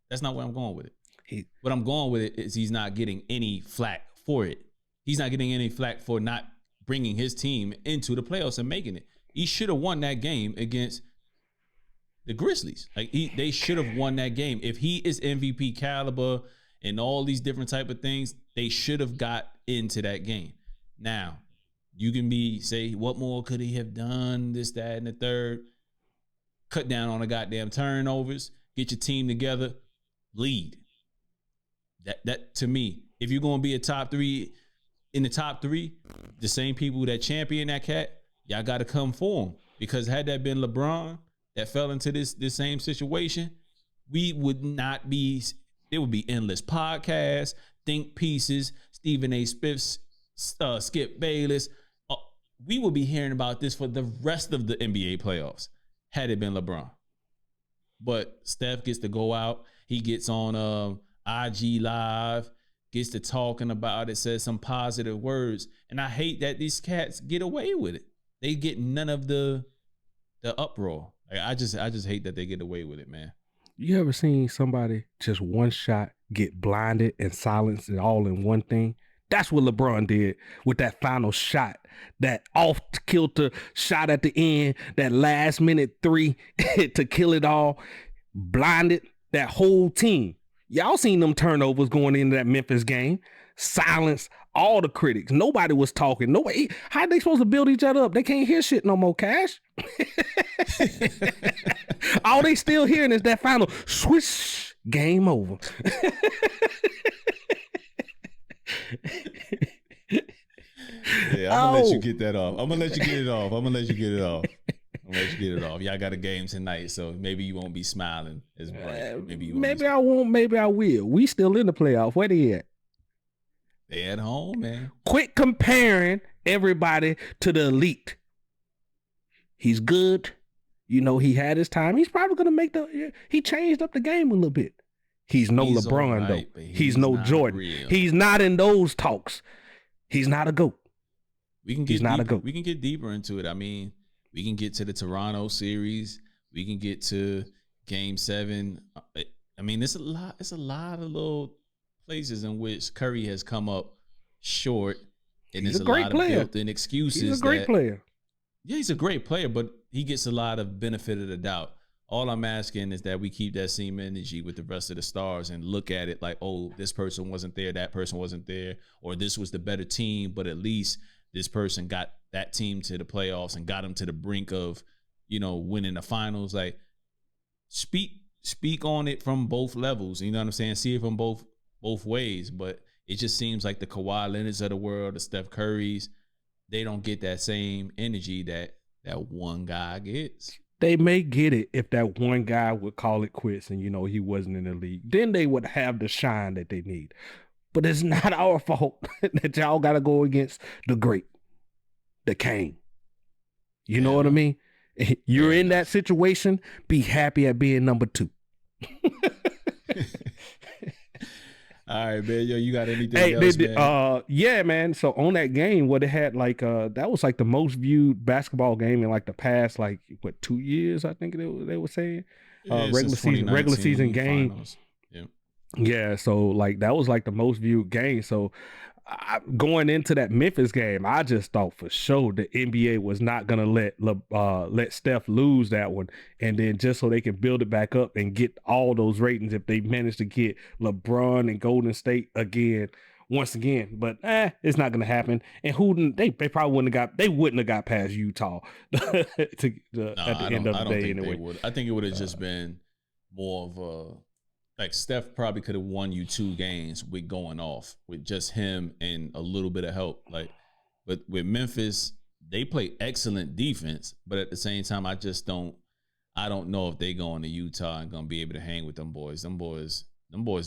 [SPEAKER 1] That's not where I'm going with it. What I'm going with it is he's not getting any flack for it. He's not getting any flack for not bringing his team into the playoffs and making it. He should have won that game against the Grizzlies. Like, they should have won that game. If he is MVP caliber and all these different type of things, they should have got into that game. Now, you can say, what more could he have done? This, that, and the third. Cut down on the goddamn turnovers. Get your team together. Lead. That to me, if you're going to be in the top 3, the same people that champion that cat, y'all got to come for him. Because had that been LeBron that fell into this same situation, we would not be, there would be endless podcasts, think pieces, Stephen A. Smith's, Skip Bayless. We would be hearing about this for the rest of the NBA playoffs had it been LeBron. But Steph gets to go out. He gets on IG Live, gets to talking about it, says some positive words. And I hate that these cats get away with it. They get none of the uproar. Like, I just hate that they get away with it, man.
[SPEAKER 2] You ever seen somebody just one shot get blinded and silenced it all in one thing? That's what LeBron did with that final shot, that off-kilter shot at the end, that last-minute 3 to kill it all, blinded that whole team. Y'all seen them turnovers going into that Memphis game, silenced all the critics. Nobody was talking. Nobody. How are they supposed to build each other up? They can't hear shit no more, Cash. All they still hearing is that final swish, game over.
[SPEAKER 1] Yeah, I'm gonna let you get that off. I'm gonna let you get it off. Y'all got a game tonight, so maybe you won't be smiling as bright.
[SPEAKER 2] Maybe I won't. Maybe I will. We still in the playoff. Where they at?
[SPEAKER 1] They at home, man.
[SPEAKER 2] Quit comparing everybody to the elite. He's good. You know, he had his time. He's probably going to he changed up the game a little bit. He's no LeBron, right, though. He's no Jordan. Real. He's not in those talks. He's not a GOAT.
[SPEAKER 1] He's not a GOAT. We can get deeper into it. I mean, we can get to the Toronto series. We can get to Game 7. I mean, it's a lot of little places in which Curry has come up short. And there's a lot of built-in excuses.
[SPEAKER 2] He's a great player.
[SPEAKER 1] Yeah, he's a great player, but he gets a lot of benefit of the doubt. All I'm asking is that we keep that same energy with the rest of the stars and look at it like, oh, this person wasn't there, that person wasn't there, or this was the better team, but at least this person got that team to the playoffs and got them to the brink of, you know, winning the finals. Like, speak on it from both levels. You know what I'm saying? See it from both ways. But it just seems like the Kawhi Leonards of the world, the Steph Currys, they don't get that same energy that one guy gets.
[SPEAKER 2] They may get it if that one guy would call it quits and, you know, he wasn't in the league. Then they would have the shine that they need. But it's not our fault that y'all got to go against the great, the king. You know what I mean? You're in that situation, be happy at being number 2.
[SPEAKER 1] All right, man. Yo, you got anything else, man?
[SPEAKER 2] Yeah, man. So on that game, what it had like that was like the most viewed basketball game in like the past 2 years, I think they were saying. Regular season game. Finals. Yeah, so like that was like the most viewed game. So going into that Memphis game, I just thought for sure the NBA was not gonna let Steph lose that one, and then just so they can build it back up and get all those ratings if they manage to get LeBron and Golden State once again. But it's not gonna happen. And they probably wouldn't have got past Utah at the end of the day anyway.
[SPEAKER 1] I think it would have just been more of a. Like, Steph probably could have won you 2 games with going off with just him and a little bit of help. Like, but with Memphis, they play excellent defense, but at the same time, I don't know if they going to Utah and gonna be able to hang with them boys. Them boys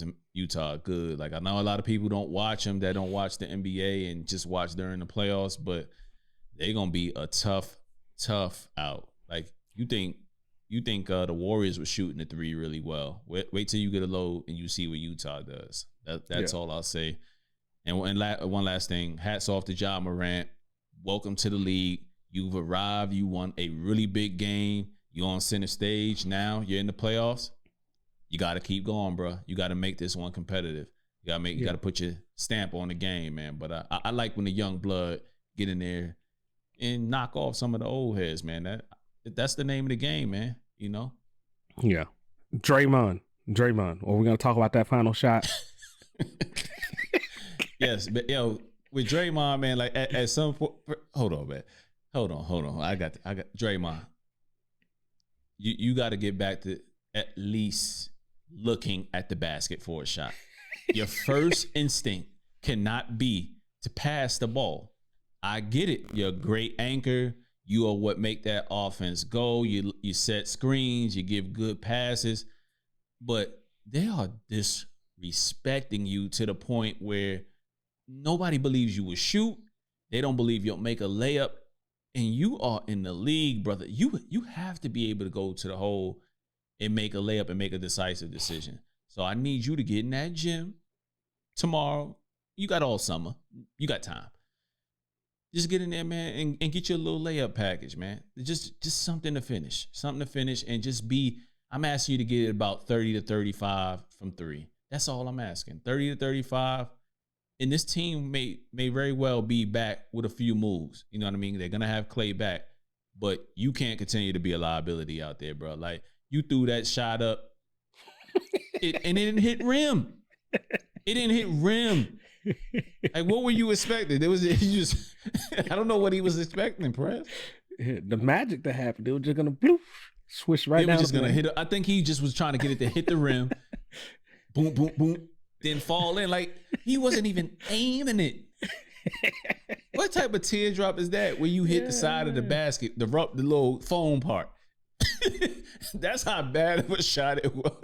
[SPEAKER 1] in Utah are good. Like, I know a lot of people don't watch them that don't watch the NBA and just watch during the playoffs, but they gonna be a tough out. Like, you think the Warriors were shooting the 3 really well. Wait till you get a load and you see what Utah does. That's all I'll say. And one last thing, hats off to Ja Morant. Welcome to the league. You've arrived. You won a really big game. You're on center stage now. You're in the playoffs. You got to keep going, bro. You got to make this one competitive. You got to put your stamp on the game, man. But I like when the young blood get in there and knock off some of the old heads, man. That's the name of the game, man. You know?
[SPEAKER 2] Yeah. Draymond. Are we going to talk about that final shot?
[SPEAKER 1] Yes. But, with Draymond, man, like at some point, hold on, man. Hold on. I got Draymond. You got to get back to at least looking at the basket for a shot. Your first instinct cannot be to pass the ball. I get it. You're a great anchor. You are what make that offense go. You set screens. You give good passes. But they are disrespecting you to the point where nobody believes you will shoot. They don't believe you'll make a layup. And you are in the league, brother. You have to be able to go to the hole and make a layup and make a decisive decision. So I need you to get in that gym tomorrow. You got all summer. You got time. Just get in there, man, and get your little layup package, man. Just something to finish. And just I'm asking you to get it about 30 to 35 from 3. That's all I'm asking. 30 to 35. And this team may very well be back with a few moves. You know what I mean? They're going to have Clay back. But you can't continue to be a liability out there, bro. Like, you threw that shot up, and it didn't hit rim. It didn't hit rim. Like, what were you expecting? I don't know what he was expecting, Press.
[SPEAKER 2] The magic that happened, they were just gonna swish right down.
[SPEAKER 1] They were just gonna hit it. I think he just was trying to get it to hit the rim. Boom, boom, boom. Then fall in. Like, he wasn't even aiming it. What type of teardrop is that where you hit the side of the basket, the little foam part? That's how bad of a shot it was.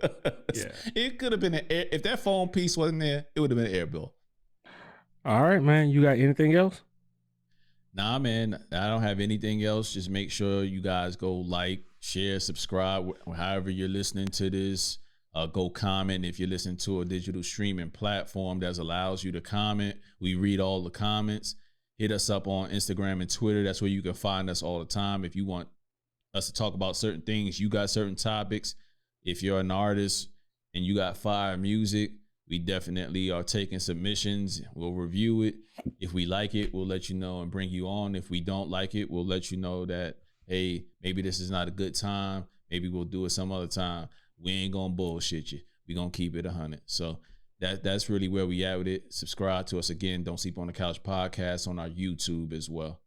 [SPEAKER 1] Yeah. It could have been if that foam piece wasn't there, it would have been an air ball.
[SPEAKER 2] All right, man. You got anything else?
[SPEAKER 1] Nah, man, I don't have anything else. Just make sure you guys go like, share, subscribe, however you're listening to this. Go comment if you're listening to a digital streaming platform that allows you to comment. We read all the comments. Hit us up on Instagram and Twitter. That's where you can find us all the time. If you want us to talk about certain things, you got certain topics. If you're an artist and you got fire music, we definitely are taking submissions. We'll review it. If we like it, we'll let you know and bring you on. If we don't like it, we'll let you know that, hey, maybe this is not a good time. Maybe we'll do it some other time. We ain't gonna bullshit you. We gonna keep it 100. So that's really where we at with it. Subscribe to us again. Don't Sleep on the Couch podcast on our YouTube as well.